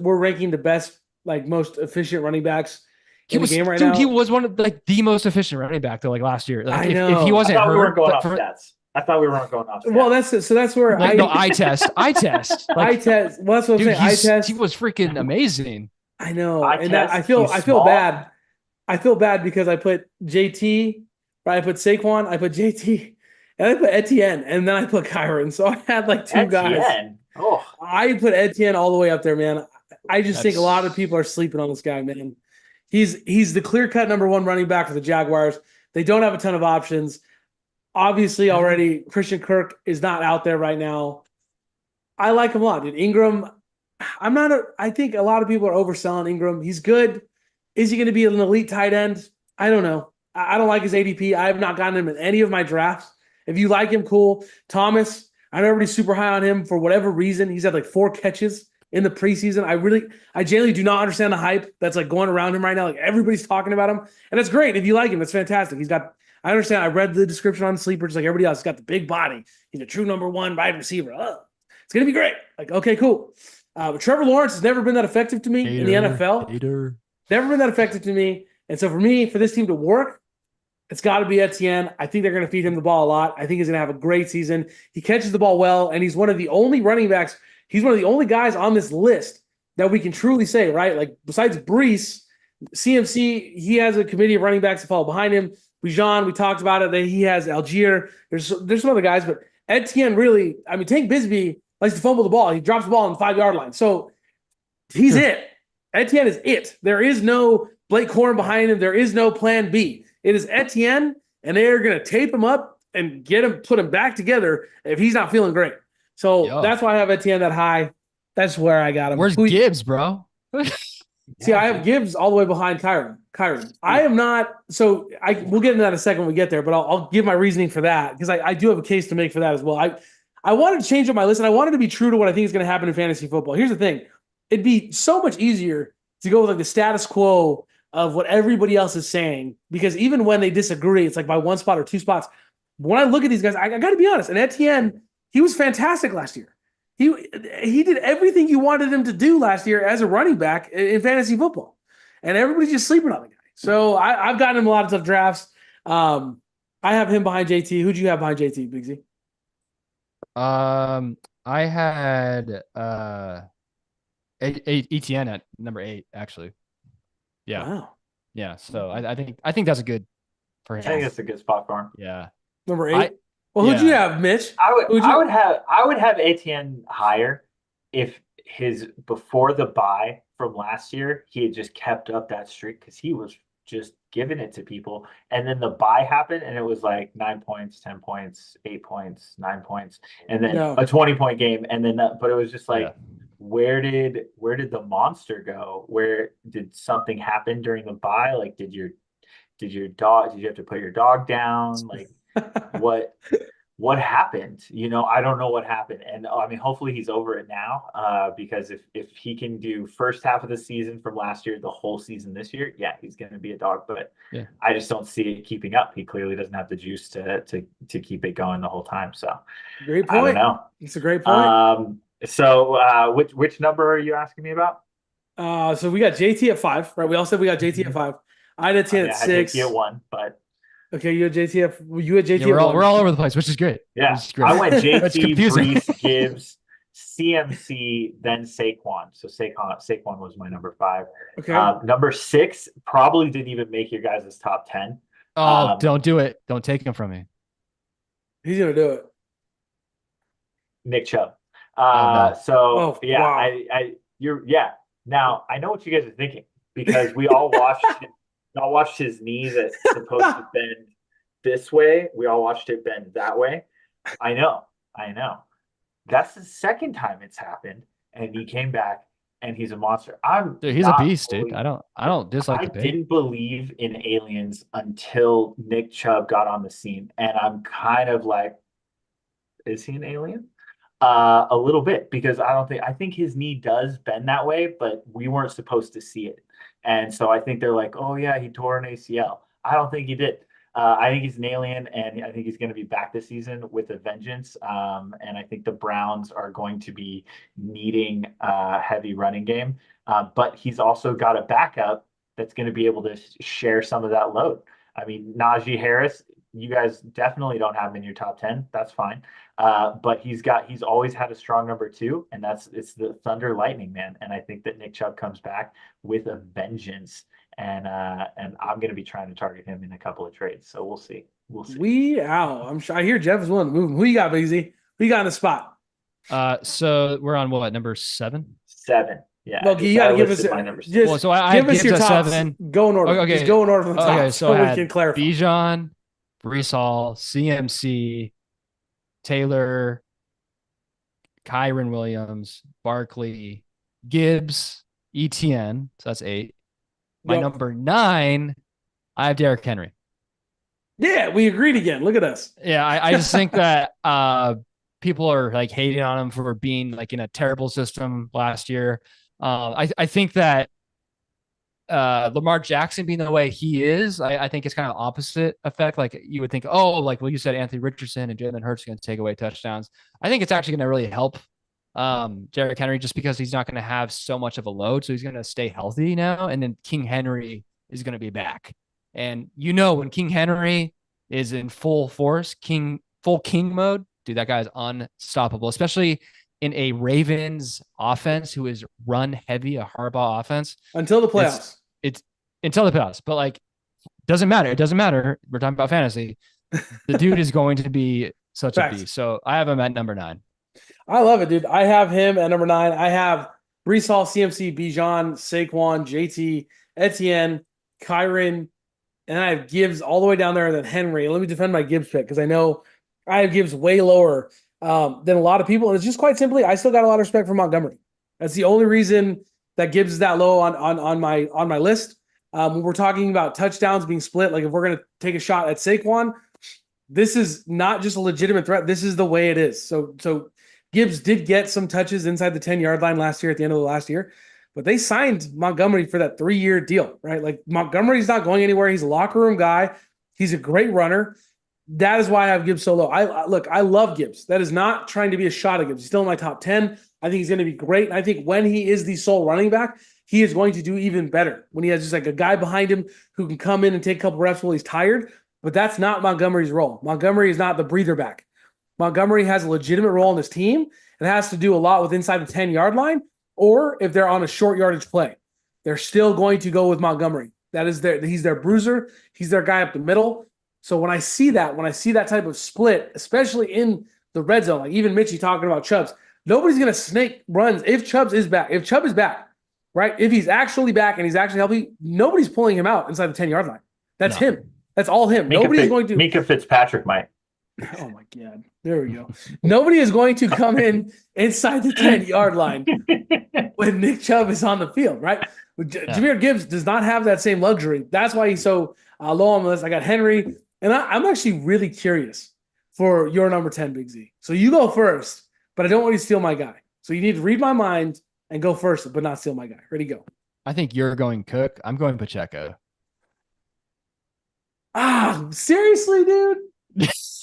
We're ranking the best, like most efficient running backs in the game right now. He was one of like the most efficient running back though, like last year. Like, I know. If he wasn't hurt, we weren't going off stats. I thought we weren't going off stats. Well, that's where I test. Like, I test. Well, that's what I'm saying. I test. He was freaking amazing. I know, I feel bad. I feel bad because I put JT, right? I put Saquon, I put JT, and I put Etienne, and then I put Kyron. So I had like 2 guys. Oh, I put Etienne all the way up there, man. I just think a lot of people are sleeping on this guy, man. He's the clear-cut number 1 running back for the Jaguars. They don't have a ton of options. Obviously, already Christian Kirk is not out there right now. I like him a lot, dude. Ingram, I think a lot of people are overselling Ingram. He's good. Is he going to be an elite tight end? I don't know. I don't like his ADP. I have not gotten him in any of my drafts. If you like him, cool. Thomas, I know everybody's super high on him for whatever reason. He's had like 4 catches in the preseason. I genuinely do not understand the hype that's like going around him right now. Like everybody's talking about him, and it's great. If you like him, that's fantastic. I understand. I read the description on Sleeper, just like everybody else. He's got the big body. He's a true number 1 wide receiver. It's gonna be great. Like, okay, cool. But Trevor Lawrence has never been that effective to me in the NFL. Never been that effective to me. And so for me, for this team to work, it's got to be Etienne. I think they're going to feed him the ball a lot. I think he's going to have a great season. He catches the ball well, and he's one of the only running backs. He's one of the only guys on this list that we can truly say, right? Like besides Brees, CMC, he has a committee of running backs to follow behind him. Bijan, we talked about it. That he has Algier. There's some other guys, but Etienne really, I mean, Tank Bisbee likes to fumble the ball. He drops the ball on the 5-yard line. So he's it. Etienne is it. There is no Blake Corum behind him. There is no plan B. It is Etienne, and they're going to tape him up and put him back together if he's not feeling great. So that's why I have Etienne that high. That's where I got him. Where's Gibbs, bro? See, I have Gibbs all the way behind Kyron. I am not. So we'll get into that in a second when we get there, but I'll give my reasoning for that because I do have a case to make for that as well. I wanted to change up my list, and I wanted to be true to what I think is going to happen in fantasy football. Here's the thing. It'd be so much easier to go with like the status quo of what everybody else is saying, because even when they disagree, it's like by 1 spot or 2 spots. When I look at these guys, I got to be honest. And Etienne, he was fantastic last year. He did everything you wanted him to do last year as a running back in fantasy football, and everybody's just sleeping on the guy. So I've gotten him a lot of tough drafts. I have him behind JT. Who'd you have behind JT, Big Z? I had ETN at number 8, actually. Yeah. Wow. Yeah. So I think that's a good for him. I think that's a good spot for him. Yeah. Number 8. Who'd you have, Mitch? I would have ATN higher if before the bye from last year, he had just kept up that streak because he was just giving it to people. And then the bye happened and it was like 9 points, 10 points, 8 points, 9 points, and then a 20-point game. And then but it was just like where did the monster go? Where did something happen during the bye? Like did you have to put your dog down? Like what happened? I don't know what happened. And I mean, hopefully he's over it now, because if he can do first half of the season from last year, the whole season this year, yeah, he's going to be a dog. But I just don't see it keeping up. He clearly doesn't have the juice to keep it going the whole time. So great point. I don't know. It's a great point. So which number are you asking me about? So we got JT at 5, right? We all said we got JT at 5. I had 10 at 6. I had JT at 1, but. Okay, you had JT at 1. We're all over the place, which is great. Yeah, I went JT, Brees, Gibbs, CMC, then Saquon. So Saquon was my number 5. Okay. Number 6 probably didn't even make your guys' top 10. Oh, don't do it. Don't take him from me. He's gonna do it. Nick Chubb. Wow. Now I know what you guys are thinking because we all watched his knees that's supposed to bend this way. We all watched it bend that way. I know. That's the second time it's happened, and he came back, and he's a monster. He's a beast, dude. I don't dislike the pick. I didn't believe in aliens until Nick Chubb got on the scene, and I'm kind of like, is he an alien? A little bit, because I think his knee does bend that way, but we weren't supposed to see it. And so I think they're like, oh yeah, he tore an ACL. I don't think he did. I think he's an alien, and I think he's going to be back this season with a vengeance. And I think the Browns are going to be needing a heavy running game. But he's also got a backup that's going to be able to share some of that load. I mean, Najee Harris, you guys definitely don't have him in your top 10. That's fine. But he's always had a strong number 2, and it's the Thunder Lightning, man. And I think that Nick Chubb comes back with a vengeance, and I'm going to be trying to target him in a couple of trades. So we'll see. I'm sure. I hear Jeff is willing to move him. Who you got, BZ? Who you got in the spot? So we're on what, number 7? 7. Yeah. Well, you got to give us my number 7. Just so I give us your top 7. Go in order. Okay. Just go in order from the top. Okay, so we I can clarify. Bijan, Brees Hall, CMC, Taylor, Kyron Williams, Barkley, Gibbs, ETN. So that's 8. My number 9, I have Derrick Henry. Yeah, we agreed again. Look at us. Yeah, I just think that people are like hating on him for being like in a terrible system last year. I think that Lamar Jackson being the way he is, I think it's kind of opposite effect. Like you would think, oh, like well, you said Anthony Richardson and Jalen Hurts are going to take away touchdowns. I think it's actually going to really help Derrick Henry just because he's not going to have so much of a load, so he's going to stay healthy now, and then King Henry is going to be back. And you know when King Henry is in full force, full king mode, dude, that guy is unstoppable, especially in a Ravens offense who is run heavy, a Harbaugh offense. Until the playoffs. It's until the playoffs, but like doesn't matter. It doesn't matter. We're talking about fantasy. The dude is going to be such a beast. So I have him at number 9. I love it, dude. I have him at number 9. I have Brees Hall, CMC, Bijan, Saquon, JT, Etienne, Kyron, and I have Gibbs all the way down there, and then Henry. Let me defend my Gibbs pick because I know I have Gibbs way lower than a lot of people. And it's just quite simply, I still got a lot of respect for Montgomery. That's the only reason that Gibbs is that low on my list. When we're talking about touchdowns being split, like if we're going to take a shot at Saquon, this is not just a legitimate threat. This is the way it is. So Gibbs did get some touches inside the 10-yard line last year at the end of the last year, but they signed Montgomery for that 3-year deal, right? Like Montgomery's not going anywhere. He's a locker room guy. He's a great runner. That is why I have Gibbs so low. I love Gibbs. That is not trying to be a shot at Gibbs. He's still in my top 10. I think he's going to be great. And I think when he is the sole running back, he is going to do even better when he has just like a guy behind him who can come in and take a couple reps while he's tired. But that's not Montgomery's role. Montgomery is not the breather back. Montgomery has a legitimate role in this team and has to do a lot with inside the 10-yard line, or if they're on a short yardage play, they're still going to go with Montgomery. He's their bruiser. He's their guy up the middle. So when I see that type of split, especially in the red zone, like even Mitchie talking about Chubbs, nobody's going to snake runs if Chubb is back, right? If he's actually back and he's actually healthy, nobody's pulling him out inside the 10-yard line. That's him. That's all him. Nobody's going to. Mika Fitzpatrick might. Oh my God. There we go. Nobody is going to come in inside the 10-yard line when Nick Chubb is on the field, right? Jahmyr Gibbs does not have that same luxury. That's why he's so low on the list. I got Henry, and I'm actually really curious for your number 10, Big Z. So you go first, but I don't want you to steal my guy. So you need to read my mind and go first, but not steal my guy. Ready, go. I think you're going Cook. I'm going Pacheco. Seriously, dude?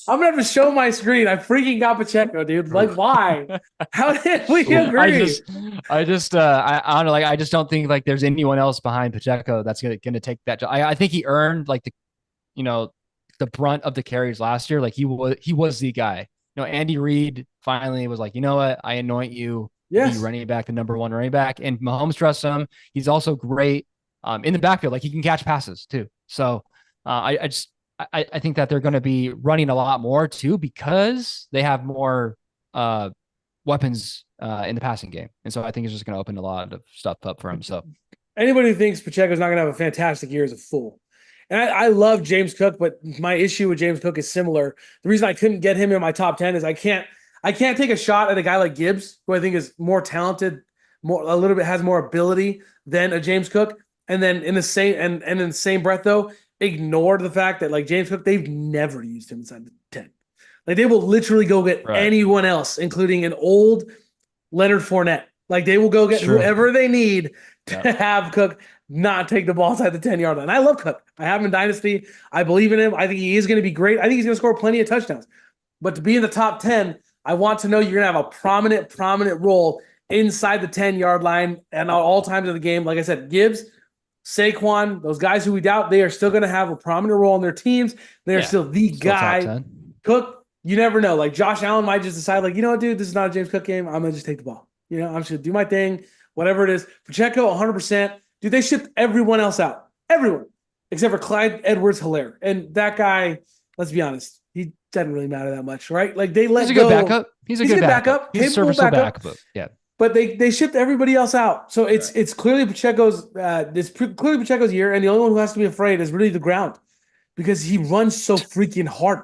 I'm gonna have to show my screen. I freaking got Pacheco, dude. Like, why? How did we agree? I don't know. Like, I just don't think like there's anyone else behind Pacheco that's gonna take that job. I think he earned like the brunt of the carries last year. Like he was the guy. Andy Reid finally was like, you know what? I anoint you the running back, the number 1 running back, and Mahomes trusts him. He's also great in the backfield. Like he can catch passes too. So I think that they're going to be running a lot more too because they have more weapons in the passing game. And so I think it's just going to open a lot of stuff up for him. So anybody who thinks Pacheco's not going to have a fantastic year is a fool. And I love James Cook, but my issue with James Cook is similar. The reason I couldn't get him in my top 10 is I can't take a shot at a guy like Gibbs, who I think is more talented, a little bit has more ability than a James Cook. And then in the same breath though, ignored the fact that like James Cook, they've never used him inside the 10. Like they will literally go get anyone else, including an old Leonard Fournette. Like they will go get whoever they need to have Cook not take the ball inside the 10-yard line. I love Cook. I have him in Dynasty. I believe in him. I think he is going to be great. I think he's going to score plenty of touchdowns. But to be in the top 10, I want to know you're going to have a prominent role inside the 10-yard line and at all times of the game. Like I said, Gibbs, Saquon, those guys who we doubt, they are still going to have a prominent role in their teams. They are still the guy. Cook, you never know. Like Josh Allen might just decide, like, you know what, dude, this is not a James Cook game. I'm going to just take the ball. I'm just going to do my thing, whatever it is. Pacheco, 100%. Dude, they shipped everyone else out. Everyone. Except for Clyde Edwards-Helaire. And that guy, let's be honest, he doesn't really matter that much, right? Like they let He's a go. good backup. He's a good backup. He's a serviceable backup. Yeah. But they shipped everybody else out. So it's clearly Pacheco's year, and the only one who has to be afraid is really the ground because he runs so freaking hard.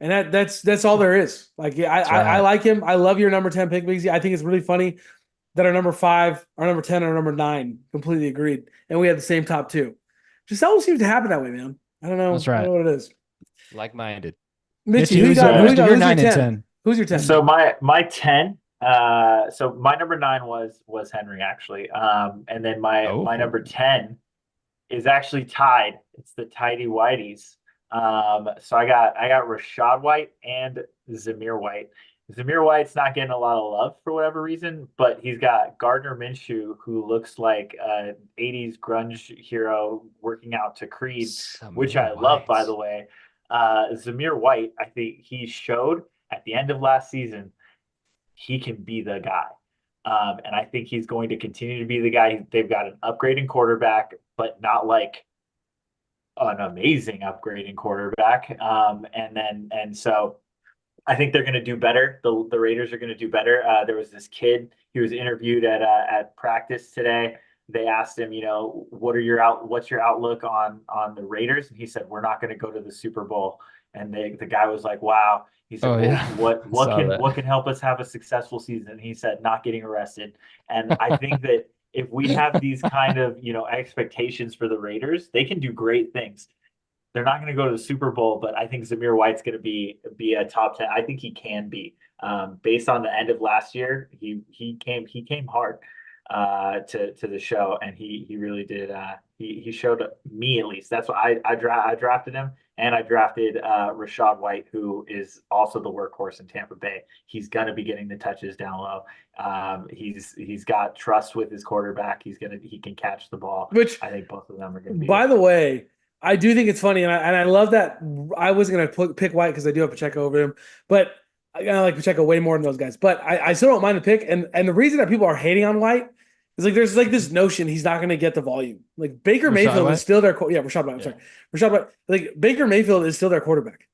And that's all there is. Like I like him. I love your number 10 pick, Big Z. I think it's really funny that our number 5, our number 10, and our number 9 completely agreed. And we had the same top 2. Just always seems to happen that way, man. I don't know. That's right. I don't know what it is. Like-minded. Mitchie, Mitchie, who you who's got? Who you got? your Who's your 9 and 10? 10? Who's your 10? So my 10, so my number 9 was Henry actually. And then my number 10 is actually tied. It's the Tidy Whiteys. So I got Rashad White and Zamir White. Zamir White's not getting a lot of love for whatever reason, but he's got Gardner Minshew, who looks like an 80s grunge hero working out to Creed, which I love, by the way. Zamir White, I think he showed at the end of last season he can be the guy. And I think he's going to continue to be the guy. They've got an upgrading quarterback, but not like an amazing upgrading quarterback. And so I think they're going to do better. The Raiders are going to do better. There was this kid. He was interviewed at practice today. They asked him, what's your outlook on the Raiders? And he said, we're not going to go to the Super Bowl. And the guy was like, wow. He said, what can help us have a successful season? He said, not getting arrested. And I think that if we have these kind of expectations for the Raiders, they can do great things. They're not going to go to the Super Bowl, but I think Zamir White's going to be a top 10. I think he can be. Based on the end of last year, he came hard to the show, and he really did. He showed me, at least. That's why I drafted him, and I drafted Rashad White, who is also the workhorse in Tampa Bay. He's going to be getting the touches down low. He's got trust with his quarterback. He can catch the ball. Which I think both of them are going to be. By the way, I do think it's funny, and I love that. I wasn't going to pick White because I do have Pacheco over him, but I like Pacheco way more than those guys. But I still don't mind the pick, and the reason that people are hating on White is like there's like this notion he's not going to get the volume. Like Baker Mayfield is still their Rashad White. I'm sorry, Rashad White. Like Baker Mayfield is still their quarterback.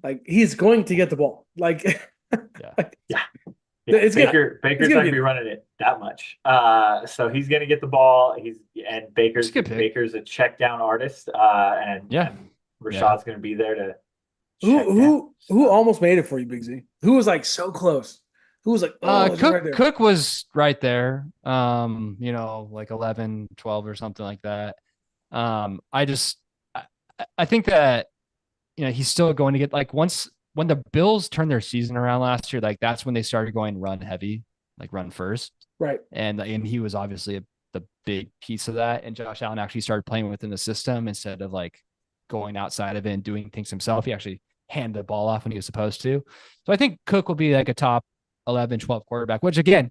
Like he's going to get the ball. Like yeah. Baker's not gonna be running it that much. So he's gonna get the ball. Baker's a check down artist. And Rashad's gonna be there to who almost made it for you, Big Z? Who was like so close? Who was like Cook was right there. Like 11, 12 or something like that. I think that he's still going to get like when the Bills turned their season around last year, like that's when they started going run heavy, like run first. Right. And he was obviously the big piece of that. And Josh Allen actually started playing within the system instead of like going outside of it and doing things himself. He actually handed the ball off when he was supposed to. So I think Cook will be like a top 11, 12 quarterback, which again,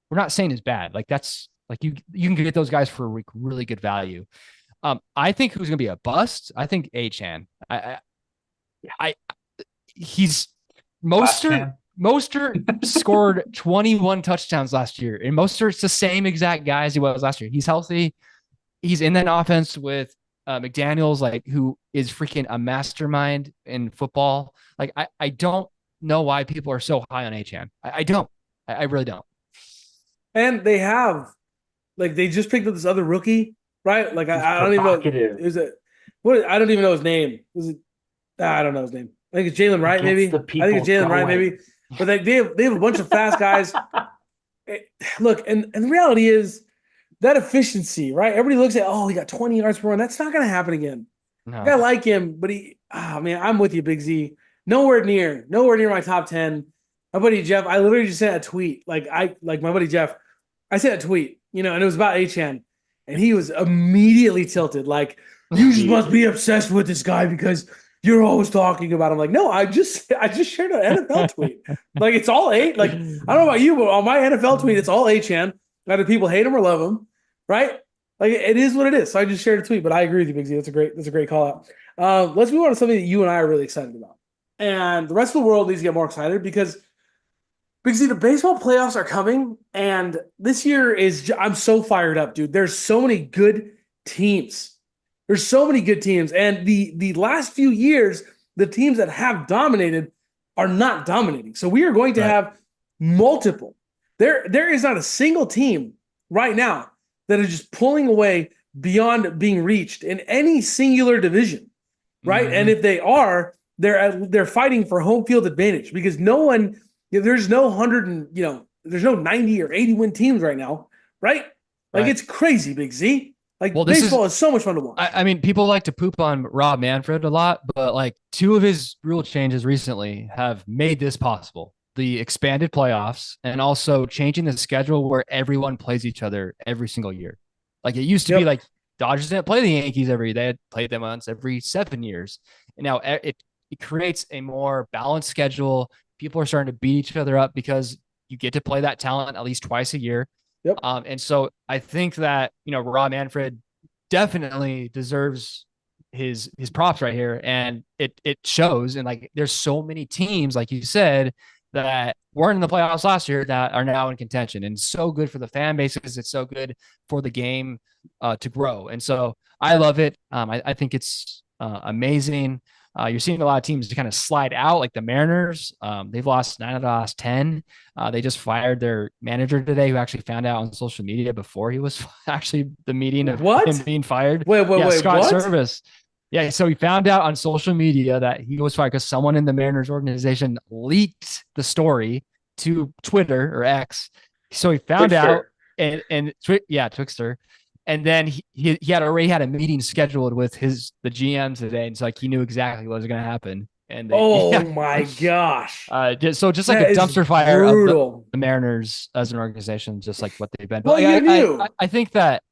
we're not saying is bad. Like that's like you can get those guys for really good value. I think who's going to be a bust. I think Achane. Mostert scored 21 touchdowns last year, and Mostert's the same exact guy as he was last year. He's healthy. He's in that offense with McDaniels, like who is freaking a mastermind in football. Like I don't know why people are so high on Achane. I don't. I really don't. And they have, like, they just picked up this other rookie, right? Like I don't even know. I don't even know his name. I don't know his name. I think it's Jalen Wright, maybe. I think it's Jalen Wright, maybe. But they have a bunch of fast guys. Look, and the reality is that efficiency, right? Everybody looks at, he got 20 yards per run. That's not going to happen again. No. I like him, but I'm with you, Big Z. Nowhere near my top 10. My buddy Jeff, I literally just sent a tweet. Like my buddy Jeff, I sent a tweet, and it was about Achane, and he was immediately tilted. Like, you just must be obsessed with this guy because you're always talking about him. Like, no, I just shared an NFL tweet. Like, it's all Like, I don't know about you, but on my NFL tweet, it's all Achane. Either people hate him or love him, right? Like, it is what it is. So I just shared a tweet, but I agree with you, Big Z. That's a great call out. Let's move on to something that you and I are really excited about. And the rest of the world needs to get more excited because, Big Z, the baseball playoffs are coming. And this year I'm so fired up, dude. There's so many good teams. And the last few years, the teams that have dominated are not dominating. So we are going to have multiple. There is not a single team right now that is just pulling away beyond being reached in any singular division, right? Mm-hmm. And if they are, they're fighting for home field advantage because no one, there's no 90 or 80 win teams right now, right? Like it's crazy, Big Z. Like Well, baseball is so much fun to watch. I mean, people like to poop on Rob Manfred a lot, but like two of his rule changes recently have made this possible. The expanded playoffs and also changing the schedule where everyone plays each other every single year. Like it used to be Yep. like Dodgers didn't play the Yankees every they had played them once every 7 years. And now it creates a more balanced schedule. People are starting to beat each other up because you get to play that talent at least twice a year. Yep. And so I think that, Rob Manfred definitely deserves his props right here. And it shows. And like there's so many teams, like you said, that weren't in the playoffs last year that are now in contention. And so good for the fan bases. It's so good for the game to grow. And so I love it. I think it's amazing. You're seeing a lot of teams to kind of slide out, like the Mariners. They've lost 9 of the last 10. They just fired their manager today, who actually found out on social media before he was actually the meeting of him What? being fired. Wait, Scott what? Service. Yeah, so he found out on social media that he was fired because someone in the Mariners organization leaked the story to Twitter or X. So he found out, and Twixter. And then he had already had a meeting scheduled with the GM today, and so like he knew exactly what was going to happen. And my gosh, just like that a dumpster fire brutal. of the Mariners as an organization, just like what they've been. Well, But I think that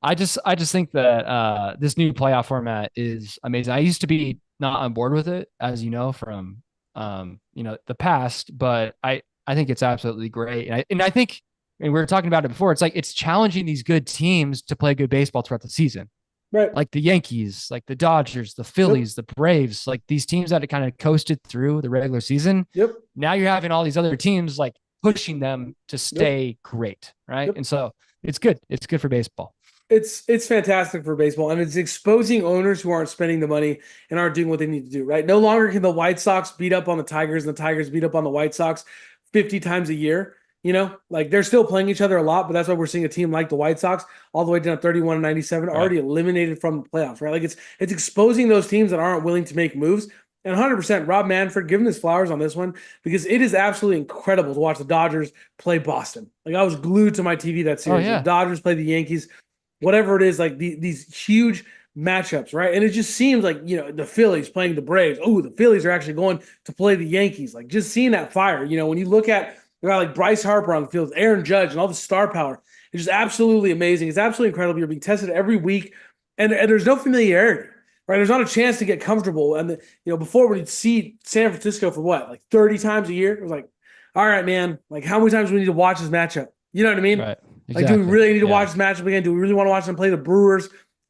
I just think that this new playoff format is amazing. I used to be not on board with it, as you know, from the past, but I think it's absolutely great. And I think, and we were talking about it before, it's like it's challenging these good teams to play good baseball throughout the season. Right. Like the Yankees, like the Dodgers, the Phillies, the Braves, like these teams that kind of coasted through the regular season. Yep. Now you're having all these other teams like pushing them to stay great. Right. And so it's good. It's good for baseball. It's fantastic for baseball, and it's exposing owners who aren't spending the money and aren't doing what they need to do, right? No longer can the White Sox beat up on the Tigers and the Tigers beat up on the White Sox 50 times a year. Like they're still playing each other a lot, but that's why we're seeing a team like the White Sox all the way down 31-97, already eliminated from the playoffs, right? Like it's exposing those teams that aren't willing to make moves. And 100%, Rob Manfred, giving his flowers on this one, because it is absolutely incredible to watch the Dodgers play Boston. Like I was glued to my TV that series. The Dodgers play the Yankees, whatever it is, like these huge matchups, right? And it just seems like, the Phillies playing the Braves. Oh, the Phillies are actually going to play the Yankees. Like just seeing that fire, when you look at a guy like Bryce Harper on the field, Aaron Judge, and all the star power, it's just absolutely amazing. It's absolutely incredible. You're being tested every week, and there's no familiarity, right? There's not a chance to get comfortable. And before we'd see San Francisco for what, like 30 times a year? It was like, all right, man, like how many times do we need to watch this matchup? You know what I mean? Right. Exactly. Like, do we really need to watch this matchup again? Do we really want to watch them play the Brewers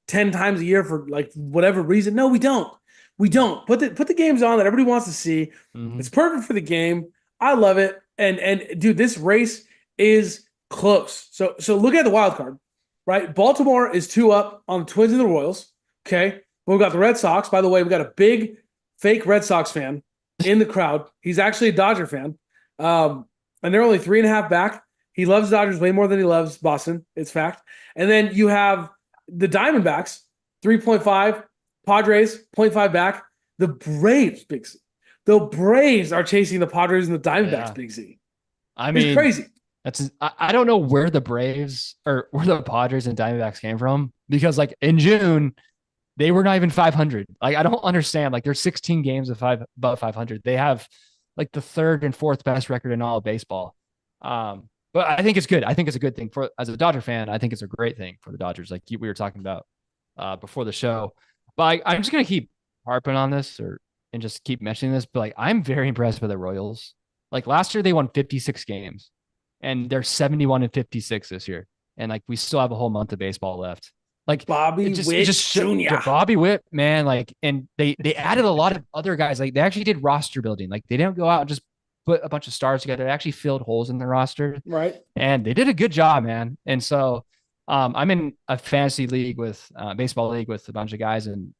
10 times a year for like whatever reason? No, we don't. We don't. Put the games on that everybody wants to see. Mm-hmm. It's perfect for the game. I love it. And dude, this race is close. So look at the wild card, right? Baltimore is 2 up on the Twins and the Royals. Okay. But we've got the Red Sox. By the way, we got a big fake Red Sox fan in the crowd. He's actually a Dodger fan. And they're only 3.5 back. He loves Dodgers way more than he loves Boston. It's fact. And then you have the Diamondbacks, 3.5, Padres, 0.5 back. The Braves, Big C. The Braves are chasing the Padres and the Diamondbacks, Big C. I mean, it's crazy. I don't know where the Braves or where the Padres and Diamondbacks came from, because like in June, they were not even 500. Like I don't understand. Like there's 16 games above 500. They have like the 3rd and 4th best record in all of baseball. But I think it's good. I think it's a good thing as a Dodger fan. I think it's a great thing for the Dodgers, like we were talking about before the show. But I'm just gonna keep harping on this and just keep mentioning this. But like I'm very impressed with the Royals. Like last year they won 56 games, and they're 71-56 this year. And like we still have a whole month of baseball left. Like Bobby Witt Jr. Bobby Witt, man. Like, and they added a lot of other guys. Like they actually did roster building. Like they didn't go out and just put a bunch of stars together. They actually filled holes in the roster. Right. And they did a good job, man. And so I'm in a fantasy league with baseball league with a bunch of guys. And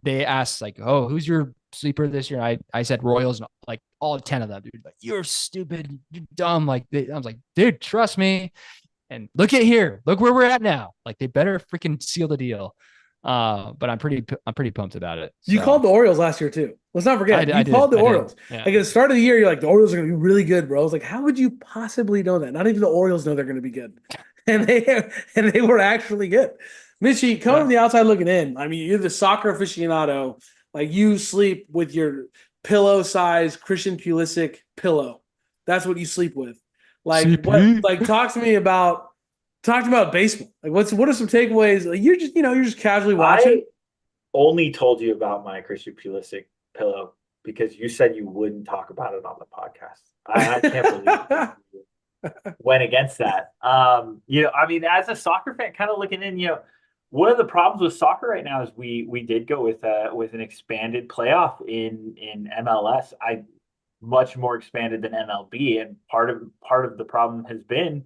they asked like, oh, who's your sleeper this year? I said Royals, and like all 10 of them, dude, like you're stupid. You're dumb. Like I was like, dude, trust me. And look where we're at now. Like they better freaking seal the deal. But I'm pretty pumped about it. You called the Orioles last year too. Let's not forget. You called the Orioles. Yeah. Like at the start of the year, you're like, the Orioles are going to be really good, bro. I was like, how would you possibly know that? Not even the Orioles know they're going to be good. and they were actually good. Mitchie, coming from the outside looking in, I mean, you're the soccer aficionado. Like you sleep with your pillow-sized Christian Pulisic pillow. That's what you sleep with. Like what? CP. Like talk to me about baseball. Like what are some takeaways? Like you're just casually watching. I only told you about my Christian Pulisic pillow because you said you wouldn't talk about it on the podcast. I can't believe you went against that. I mean, as a soccer fan, kind of looking in, one of the problems with soccer right now is we did go with an expanded playoff in MLS. I much more expanded than MLB, and part of the problem has been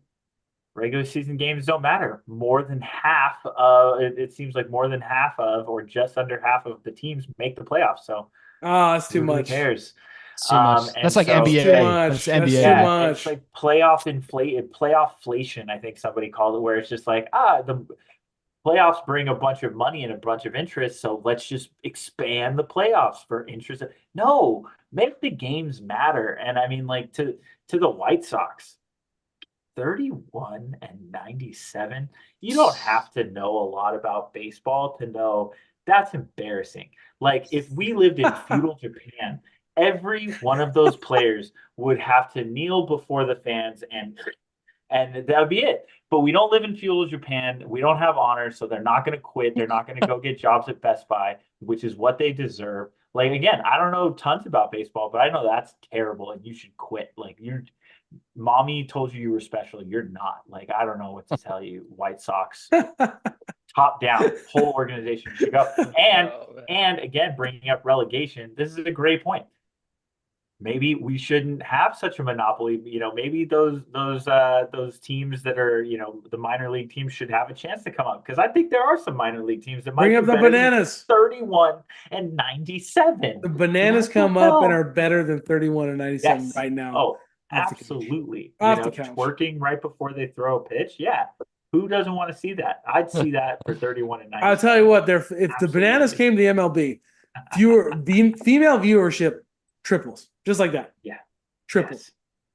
regular season games don't matter. More than half it seems like more than half of, or just under half of the teams make the playoffs. So That's too who much. cares? It's too much. That's like so, NBA. Too much. That's That's NBA. too Yeah, much. it's like playofflation, I think somebody called it, where it's just like, the playoffs bring a bunch of money and a bunch of interest, so let's just expand the playoffs for interest. No, make the games matter. And I mean, like to the White Sox, 31-97. You don't have to know a lot about baseball to know that's embarrassing. Like if we lived in feudal Japan, every one of those players would have to kneel before the fans and that would be it. But we don't live in feudal Japan. We don't have honor, so they're not going to quit. They're not going to go get jobs at Best Buy, which is what they deserve. Like again, I don't know tons about baseball, but I know that's terrible and you should quit. Like mommy told you were special. You're not. Like I don't know what to tell you. White Sox, top down, whole organization should go. And again, bringing up relegation, this is a great point. Maybe we shouldn't have such a monopoly. Maybe those teams that are, the minor league teams should have a chance to come up, because I think there are some minor league teams that might Bring up the Bananas. 31-97. The Bananas come up and are better than 31-97 right now. Oh, absolutely. Off the couch. Twerking right before they throw a pitch. Yeah. Who doesn't want to see that? I'd see that for 31-97. I'll tell you what, if the Bananas came to the MLB, female viewership triples. Just like that. Yeah. Triples. Yes.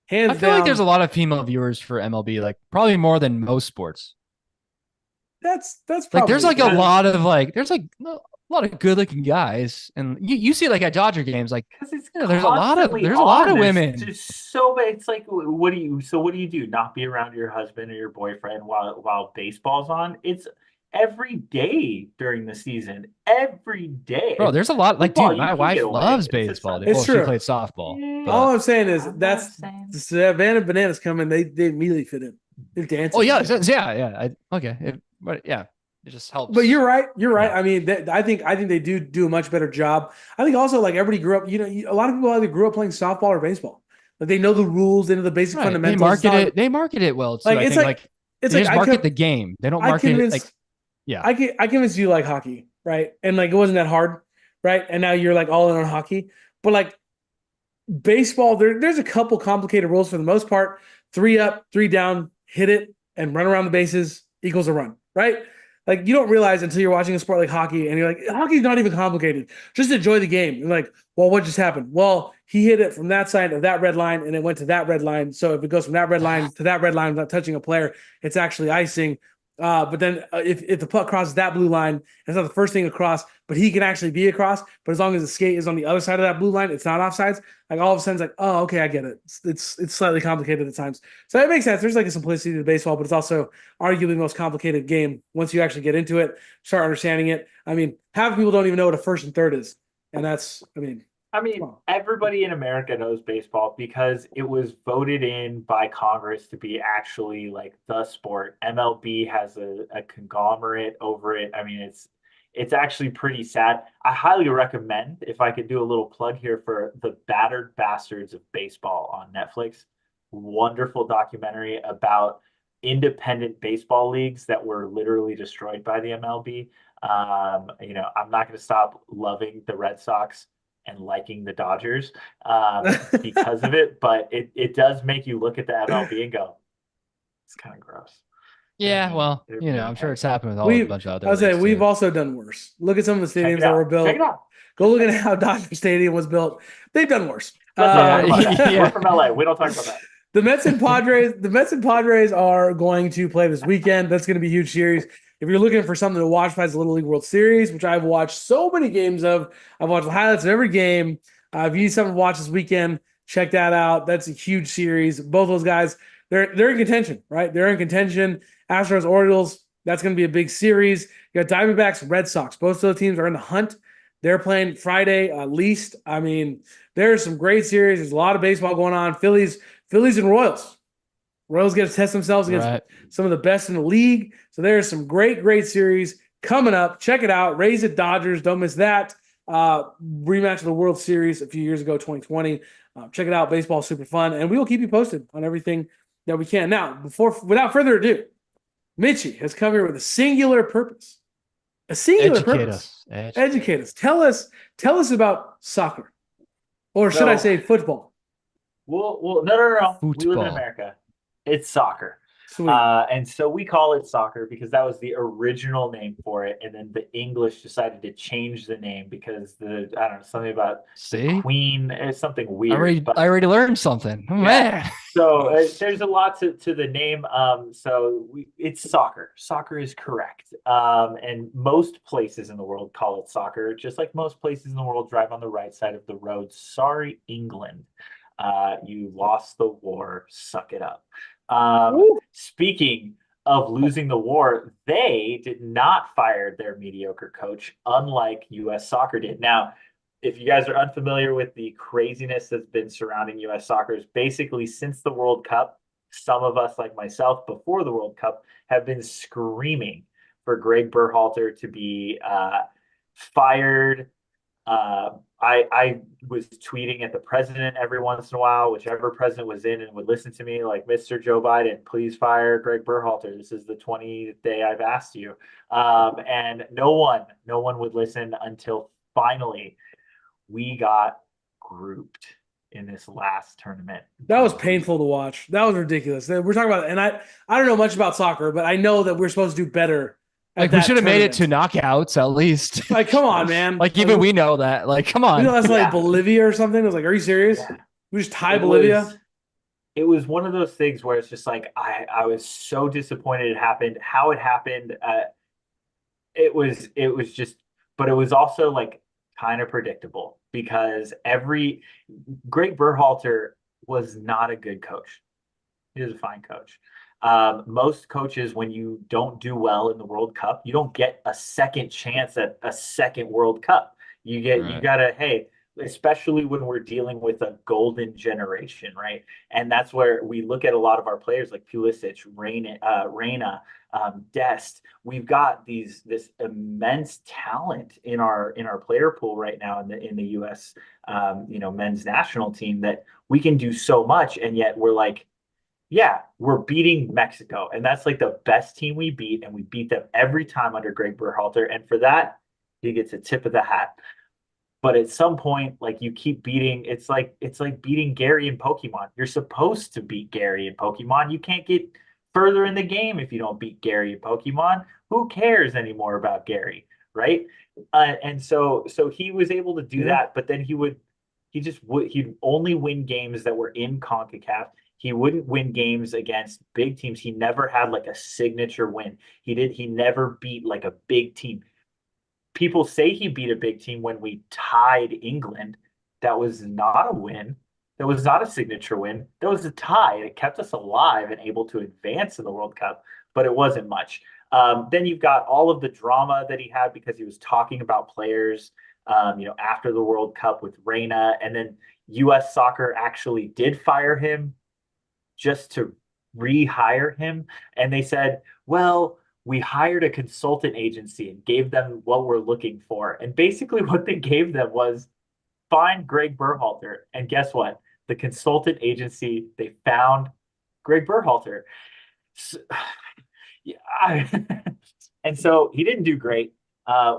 Hands I feel down. like there's a lot of female viewers for MLB, like probably more than most sports. That's Like probably there's like a lot of good looking guys, and you see like at Dodger games, like there's a lot of women. Just so it's like, what do you do? Not be around your husband or your boyfriend while baseball's on? It's every day during the season. Every day. Bro, there's a lot. Like, Football, dude, my wife loves baseball. It's true. She played softball. Yeah. All I'm saying is the Savannah Bananas come in, they immediately fit in. They're dancing. Oh yeah. It just helps. But you're right. I mean, I think they do a much better job. I think also like everybody grew up. A lot of people either grew up playing softball or baseball. Like they know the rules, they know the basic fundamentals. They market it well too. Like I think they just market the game. They don't market it like. Yeah, I convinced you like hockey, right? And like it wasn't that hard, right? And now you're like all in on hockey. But like baseball, there's a couple complicated rules for the most part. 3 up, 3 down, hit it, and run around the bases equals a run, right? Like you don't realize until you're watching a sport like hockey, and you're like, hockey's not even complicated. Just enjoy the game. You're like, well, what just happened? Well, he hit it from that side of that red line, and it went to that red line. So if it goes from that red line to that red line without touching a player, it's actually icing. But then if the puck crosses that blue line, it's not the first thing across, but he can actually be across. But as long as the skate is on the other side of that blue line, it's not offsides. Like all of a sudden, it's like, oh, okay, I get it. It's slightly complicated at times. So it makes sense. There's like a simplicity to baseball, but it's also arguably the most complicated game once you actually get into it, start understanding it. I mean, half people don't even know what a first and third is. And that's, everybody in America knows baseball because it was voted in by Congress to be actually like the sport. MLB has a conglomerate over it. I mean, it's actually pretty sad. I highly recommend, if I could do a little plug here, for The Battered Bastards of Baseball on Netflix. Wonderful documentary about independent baseball leagues that were literally destroyed by the MLB. I'm not going to stop loving the Red Sox and liking the Dodgers because of it, but it does make you look at the MLB and go, it's kind of gross. Yeah, well, I'm sure it's happened with a bunch of other. I was saying we've also done worse. Look at some of the stadiums that were built. Check it out. Go look at how Dodger Stadium was built. They've done worse. We're from LA. We don't talk about that. The Mets and Padres are going to play this weekend. That's going to be a huge series. If you're looking for something to watch, besides the Little League World Series, which I've watched so many games of, I've watched the highlights of every game. If you need something to watch this weekend, check that out. That's a huge series. Both those guys, they're in contention, right? They're in contention. Astros, Orioles, that's going to be a big series. You got Diamondbacks, Red Sox. Both of those teams are in the hunt. They're playing Friday at least. I mean, there's some great series. There's a lot of baseball going on. Phillies and Royals. Royals get to test themselves against Right. some of the best in the league. So there's some great series coming up. Check it out. Rays at Dodgers. Don't miss that. Rematch of the World Series a few years ago, 2020. Check it out. Baseball is super fun. And we will keep you posted on everything that we can. Now, without further ado, Mitchie has come here with a singular purpose. A singular Educate purpose. us. Educate us. Tell us about soccer. Or should I say football? Well, no. We live in Football. America. It's soccer. Sweet. And so we call it soccer because that was the original name for it. And then the English decided to change the name because I don't know, something about the See, Queen is something I weird. already learned something. Oh, man. So there's a lot to the name. It's soccer. Soccer is correct. And most places in the world call it soccer, just like most places in the world drive on the right side of the road. Sorry, England. You lost the war. Suck it up. Speaking of losing the war, they did not fire their mediocre coach, unlike U.S. soccer did. Now, if you guys are unfamiliar with the craziness that's been surrounding U.S. soccer, is basically since the World Cup, some of us, like myself, before the World Cup, have been screaming for Greg Berhalter to be fired. I was tweeting at the president every once in a while, whichever president was in and would listen to me, like, Mr. Joe Biden, please fire Greg Berhalter. This is the 20th day I've asked you. And no one would listen until finally we got grouped in this last tournament. That was painful to watch. That was ridiculous. We're talking about, and I don't know much about soccer, but I know that we're supposed to do better. Like, we should have made it to knockouts at least. Like, come on, man. Like, even we know that. Like, come on. You know, that's like Bolivia or something. I was like, are you serious? Yeah. We just tie Bolivia. It was one of those things where it's just like I was so disappointed it happened. How it happened, it was just, but it was also like kind of predictable because Greg Berhalter was not a good coach. He was a fine coach. Most coaches, when you don't do well in the World Cup, you don't get a second chance at a second World Cup. You gotta, hey, especially when we're dealing with a golden generation, right? And that's where we look at a lot of our players like Pulisic, Reyna, Dest. We've got this immense talent in our player pool right now in the U.S. Men's national team that we can do so much, and yet we're like, yeah, we're beating Mexico, and that's like the best team we beat, and we beat them every time under Greg Berhalter, and for that, he gets a tip of the hat. But at some point, like, you keep beating, it's like beating Gary in Pokemon. You're supposed to beat Gary in Pokemon. You can't get further in the game if you don't beat Gary in Pokemon. Who cares anymore about Gary, right? And so he was able to do that, but then he'd only win games that were in CONCACAF. He wouldn't win games against big teams. He never had like a signature win. He never beat like a big team. People say he beat a big team when we tied England. That was not a win. That was not a signature win. That was a tie. It kept us alive and able to advance in the World Cup, but it wasn't much. Then you've got all of the drama that he had because he was talking about players, after the World Cup with Reyna, and then U.S. Soccer actually did fire him just to rehire him. And they said, well, we hired a consultant agency and gave them what we're looking for. And basically what they gave them was find Greg Berhalter. And guess what? The consultant agency, they found Greg Berhalter. So, and so he didn't do great.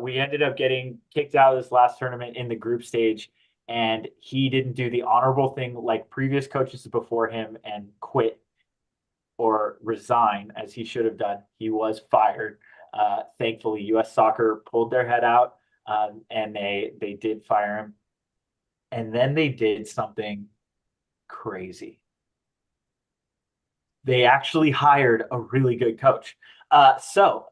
We ended up getting kicked out of this last tournament in the group stage. And he didn't do the honorable thing like previous coaches before him and quit or resign as he should have done. He was fired. Thankfully, U.S. Soccer pulled their head out, and they did fire him. And then they did something crazy. They actually hired a really good coach. So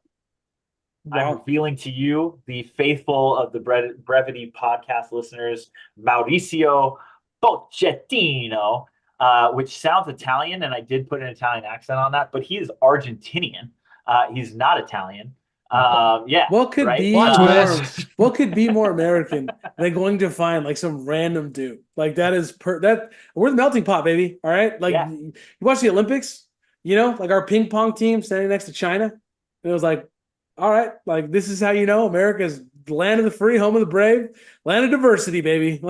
I'm Wow. revealing to you, the faithful of the Brevity podcast listeners, Mauricio Pochettino, which sounds Italian, and I did put an Italian accent on that, but he is Argentinian. He's not Italian. Yeah, What could right. be Plot more twist. what could be more American than going to find like some random dude? Like that is that we're the melting pot, baby. All right. Like Yeah. you watch the Olympics, like our ping pong team standing next to China. And it was like, all right, like this is how you know America's the land of the free, home of the brave, land of diversity, baby.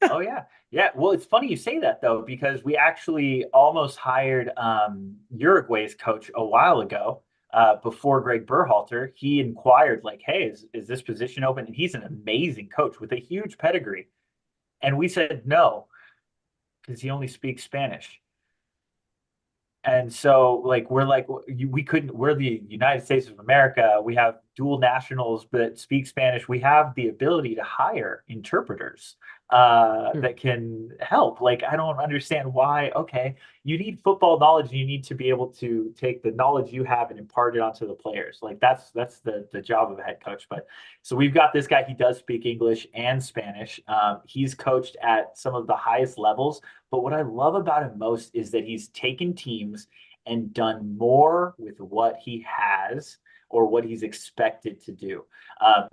Oh yeah. Yeah. Well, it's funny you say that though, because we actually almost hired Uruguay's coach a while ago, before Greg Berhalter. He inquired, like, hey, is this position open? And he's an amazing coach with a huge pedigree. And we said no, because he only speaks Spanish. And so, like, we couldn't, we're the United States of America. We have dual nationals that speak Spanish. We have the ability to hire interpreters Sure. that can help. Like, I don't understand why. Okay, you need football knowledge, and you need to be able to take the knowledge you have and impart it onto the players. Like, that's the job of a head coach. But so we've got this guy. He does speak English and Spanish. He's coached at some of the highest levels, but what I love about him most is that he's taken teams and done more with what he has or what he's expected to do.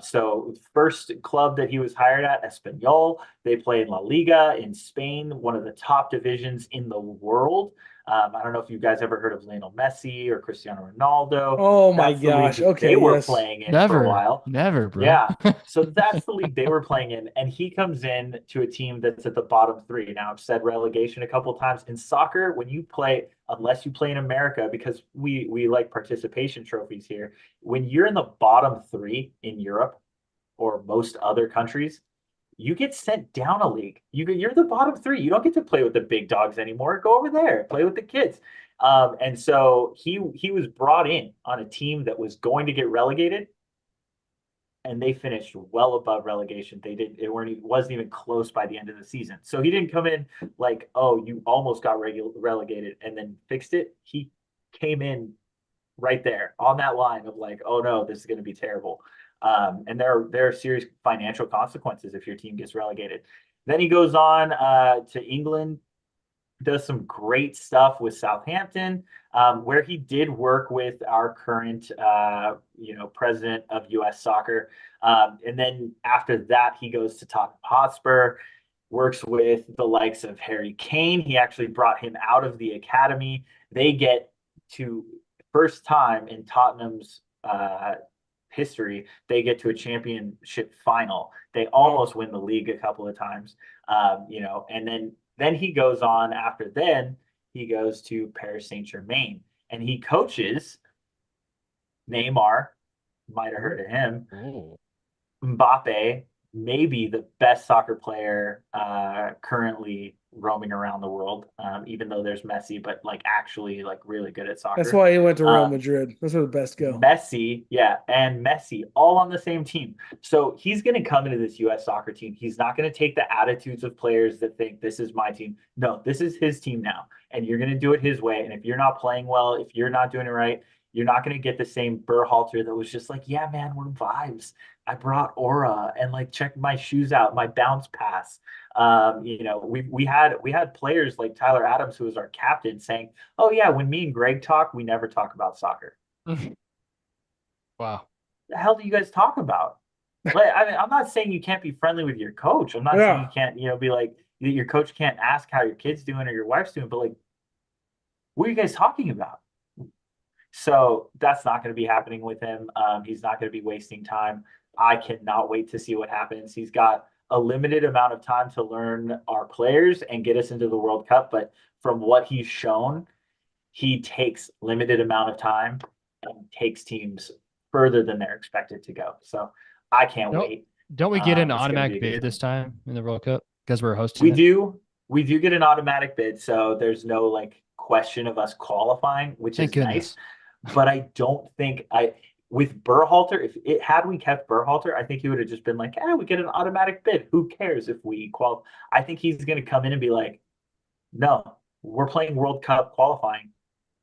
So, first club that he was hired at, Espanyol, they play in La Liga in Spain, one of the top divisions in the world. I don't know if you guys ever heard of Lionel Messi or Cristiano Ronaldo. Oh my That's the league gosh. that they Okay, were yes. playing in for a Never, while. never, bro. Yeah. So that's the league they were playing in, and he comes in to a team that's at the bottom three. Now, I've said relegation a couple of times in soccer. When you play, unless you play in America, because we like participation trophies here. When you're in the bottom three in Europe or most other countries, you get sent down a league. You're the bottom three. You don't get to play with the big dogs anymore. Go over there, play with the kids. And so he was brought in on a team that was going to get relegated, and they finished well above relegation. It wasn't even close by the end of the season. So he didn't come in like, oh, you almost got relegated and then fixed it. He came in right there on that line of like, oh no, this is going to be terrible. And there are serious financial consequences if your team gets relegated. Then he goes on to England, does some great stuff with Southampton, where he did work with our current, president of U.S. Soccer. And then after that, he goes to Tottenham Hotspur, works with the likes of Harry Kane. He actually brought him out of the academy. They get to first time in Tottenham's history, they get to a championship final. They almost win the league a couple of times, and then he goes on after then, he goes to Paris Saint-Germain and he coaches Neymar, might have heard of him, Oh. Mbappe, maybe the best soccer player currently roaming around the world, even though there's Messi, but like actually like really good at That's soccer. why he went to Real Um, Madrid. That's where the best go. Messi, yeah, and Messi all on the same team. So he's going to come into this U.S. soccer team. He's not going to take the attitudes of players that think this is my team. No, this is his team now, and you're going to do it his way. And if you're not playing well, if you're not doing it right, you're not going to get the same Berhalter that was just like, yeah, man, we're vibes. I brought aura and like check my shoes out, my bounce pass. We had players like Tyler Adams, who was our captain, saying, "Oh yeah, when me and Greg talk, we never talk about soccer." Wow. The hell do you guys talk about? Like, I mean, I'm not saying you can't be friendly with your coach. I'm not saying you Yeah. can't, be like your coach can't ask how your kid's doing or your wife's doing, but like, what are you guys talking about? So that's not going to be happening with him. He's not going to be wasting time. I cannot wait to see what happens. He's got a limited amount of time to learn our players and get us into the World Cup, but from what he's shown, he takes limited amount of time and takes teams further than they're expected to go. So I can't Don't wait. don't we get an It's going to be automatic a good bid this time. time in the World Cup because we're hosting We it? do we do get an automatic bid, so there's no like question of us qualifying, which Thank is nice. goodness. But I don't think I with Berhalter, if it had we kept Berhalter, I think he would have just been like, we get an automatic bid. Who cares if we qualify? I think he's going to come in and be like, no, we're playing World Cup qualifying.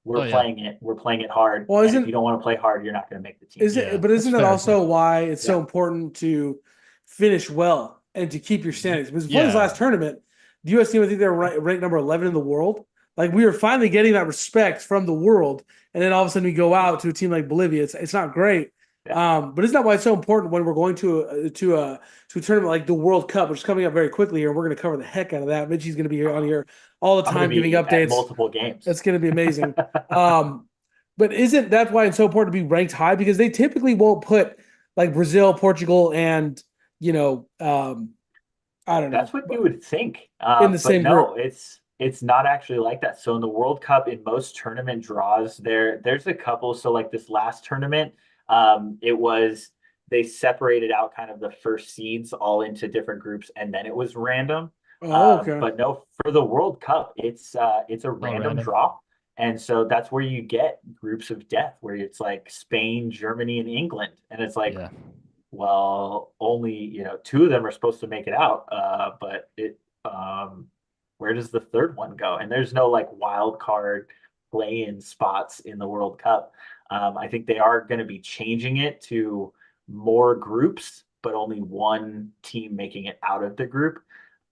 Oh yeah. We're playing it hard. Well, And if you isn't don't want to play hard, you're not going to make the team. is it? Yeah. But That's isn't that fair. also why it's so Yeah. important to finish well and to keep your standings? Because before this Yeah. last tournament, the U.S. team, I think they were ranked number 11 in the world. Like we were finally getting that respect from the world, and then all of a sudden we go out to a team like Bolivia. It's not great. Yeah. But isn't that why it's so important when we're going to a tournament like the World Cup, which is coming up very quickly here? We're going to cover the heck out of that. Mitchie's going to be on here all the I'm going time to giving be at updates. multiple games. It's going to be amazing. But isn't that why it's so important to be ranked high? Because they typically won't put like Brazil, Portugal, and you know, I don't know, That's what you would think. in the But same no, group. it's not actually like that. So in the World Cup, in most tournament draws, there's a couple. So like this last tournament, it was they separated out kind of the first seeds all into different groups, and then it was random. Oh, okay. But no, for the World Cup, it's a All random random. draw. And so that's where you get groups of death, where it's like Spain, Germany, and England. And it's like, Yeah. well, only, two of them are supposed to make it out. But where does the third one go? And there's no like wild card play-in spots in the World Cup. I think they are going to be changing it to more groups, but only one team making it out of the group,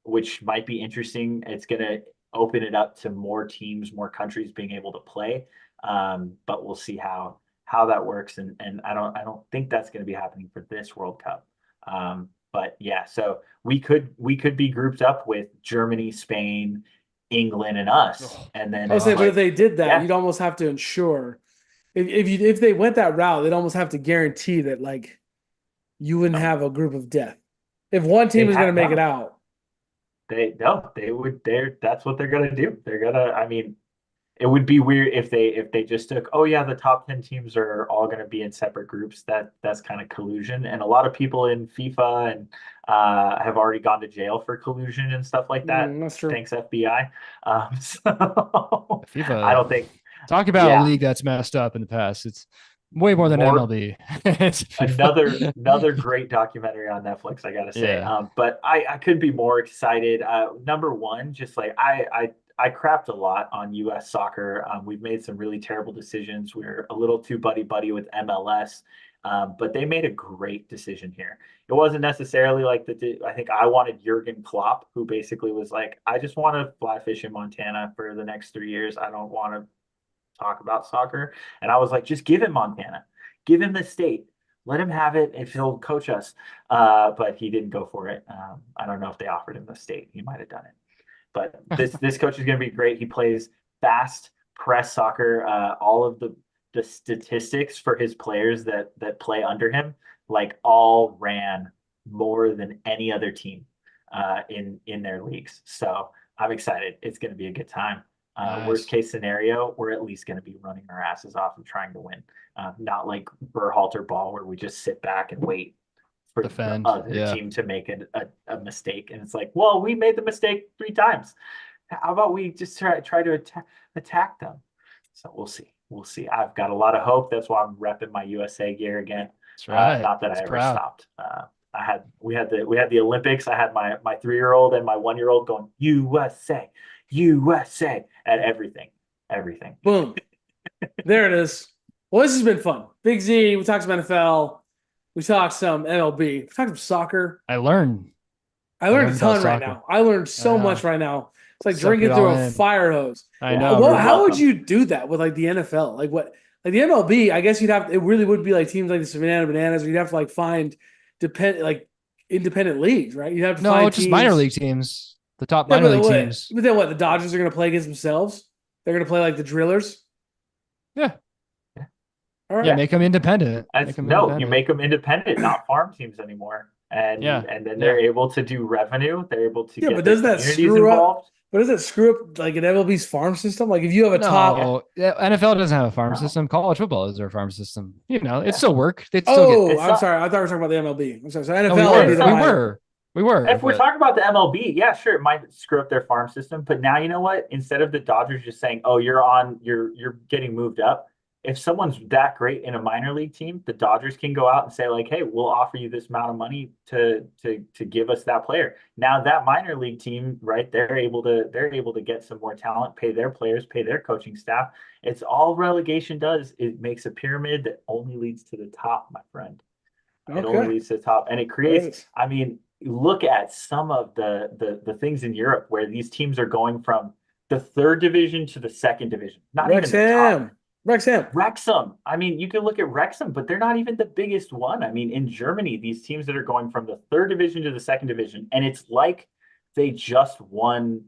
which might be interesting. It's going to open it up to more teams, more countries being able to play. But we'll see how that works. And I don't think that's going to be happening for this World Cup. But yeah, so we could be grouped up with Germany, Spain, England, and us, Oh, and then I was it's saying, but if like, they did that, yeah, you'd almost have to ensure if they went that route, they'd almost have to guarantee that like you wouldn't no, have a group of death. If one they team is going to have make it no, out, they would. That's what they're gonna do. They're gonna. I mean, it would be weird if they just took, oh yeah, the top 10 teams are all going to be in separate groups. That's kind of collusion, and a lot of people in FIFA and have already gone to jail for collusion and stuff like that. that's true. Thanks FBI. So I FIFA. don't think, Talk about a yeah, league that's messed up in the past. It's way more than more MLB. It's another FIFA. great documentary on Netflix, I gotta say. Yeah. But I couldn't be more excited. Number one, just like I crapped a lot on US soccer. We've made some really terrible decisions. We're a little too buddy buddy with MLS. But they made a great decision here. It wasn't necessarily like I think I wanted Jurgen Klopp, who basically was like, I just want to fly fish in Montana for the next 3 years. I don't want to talk about soccer. And I was like, just give him Montana, give him the state, let him have it if he'll coach us. But he didn't go for it. I don't know if they offered him the state. He might have done it. But this coach is going to be great. He plays fast press soccer. All of the statistics for his players that play under him, like all ran more than any other team in their leagues. So I'm excited. It's going to be a good time. Worst Nice. case scenario, we're at least going to be running our asses off and trying to win. Not like Berhalter ball where we just sit back and wait for the Defend. other Yeah. team to make a mistake. And it's like, well, we made the mistake 3 times. How about we just try to attack them? So we'll see. We'll see. I've got a lot of hope. That's why I'm repping my USA gear again. That's right. Not that I It's ever proud. stopped. We had the Olympics. I had my 3-year-old and my 1-year-old going USA, USA at everything, everything. Boom. There it is. Well, this has been fun. Big Z, we talked some NFL. We talked some MLB. We talked some soccer. I learned. I learned a learned about ton right soccer. now. I learned so I know. much right now. It's like Soak it drinking through all a in. fire hose. I Yeah, know. Well, you're how would welcome. you do that with like the NFL? Like what? Like the MLB? I guess you'd have. It really would be like teams like the Savannah Bananas, or you'd have to like find independent leagues, right? You'd have to No, find just minor teams. league teams. The top Yeah, minor but league what? teams. But then what? The Dodgers are going to play against themselves. They're going to play like the Drillers. Yeah. All right. Yeah. Make them independent. Make them No, you independent. make them independent, not farm teams anymore. And Yeah. and then Yeah. they're able to do revenue. They're able to Yeah, get but their does that communities screw up? involved. But does that screw up like an MLB's farm system? Like if you have a top. No, yeah, NFL doesn't have a farm No. system. College football is their farm system. You know, it Yeah. still work. They'd still Oh, It's I'm not. sorry. I thought we were talking about the MLB. I'm sorry. So get. No, we NFL, were. dude, It's We my were. We were. If we're But talking about the MLB, yeah, sure, it might screw up their farm system. But now you know what? Instead of the Dodgers just saying, "Oh, you're getting moved up," if someone's that great in a minor league team, the Dodgers can go out and say like, "Hey, we'll offer you this amount of money to give us that player." Now that minor league team, right? They're able to get some more talent, pay their players, pay their coaching staff. It's all relegation does. It makes a pyramid that only leads to the top, my friend. It only Okay. leads to the top, and it creates. I mean, look at some of the things in Europe where these teams are going from the third division to the second division, not even the top. Wrexham. Wrexham. Wrexham. I mean, you can look at Wrexham, but they're not even the biggest one. I mean, in Germany, these teams that are going from the third division to the second division, and it's like they just won.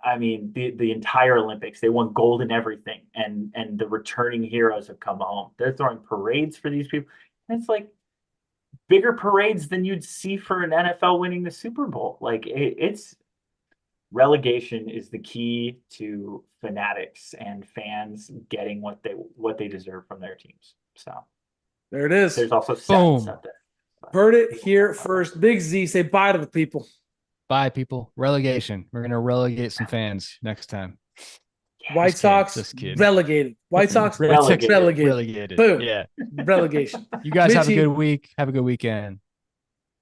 I mean, the entire Olympics. They won gold in everything, and the returning heroes have come home. They're throwing parades for these people. And it's like bigger parades than you'd see for an NFL winning the Super Bowl. Like it's relegation is the key to fanatics and fans getting what they deserve from their teams. So There it is. there's also sadness Boom. out there. Heard it here first. Big Z, say bye to the people. Bye, people. Relegation. We're gonna relegate some fans next time. White Just kidding, Sox just kidding. relegated. White Sox Relegated. relegated. Boom. Yeah. Relegation. You guys have a Mitchie. good week. Have a good weekend.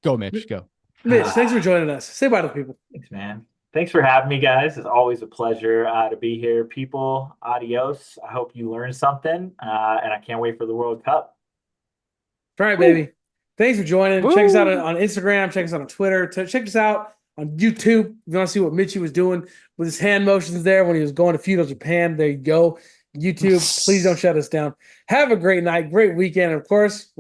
Go, Mitch. Go. Mitch, thanks for joining us. Say bye to the people. Thanks, man. Thanks for having me, guys. It's always a pleasure to be here. People, adios. I hope you learned something, and I can't wait for the World Cup. All right, baby. Thanks for joining. Check us out on Instagram. Check us out on Twitter. Check us out on YouTube. If you want to see what Mitchie was doing with his hand motions there when he was going to feudal Japan, there you go. YouTube, please don't shut us down. Have a great night, great weekend. And of course,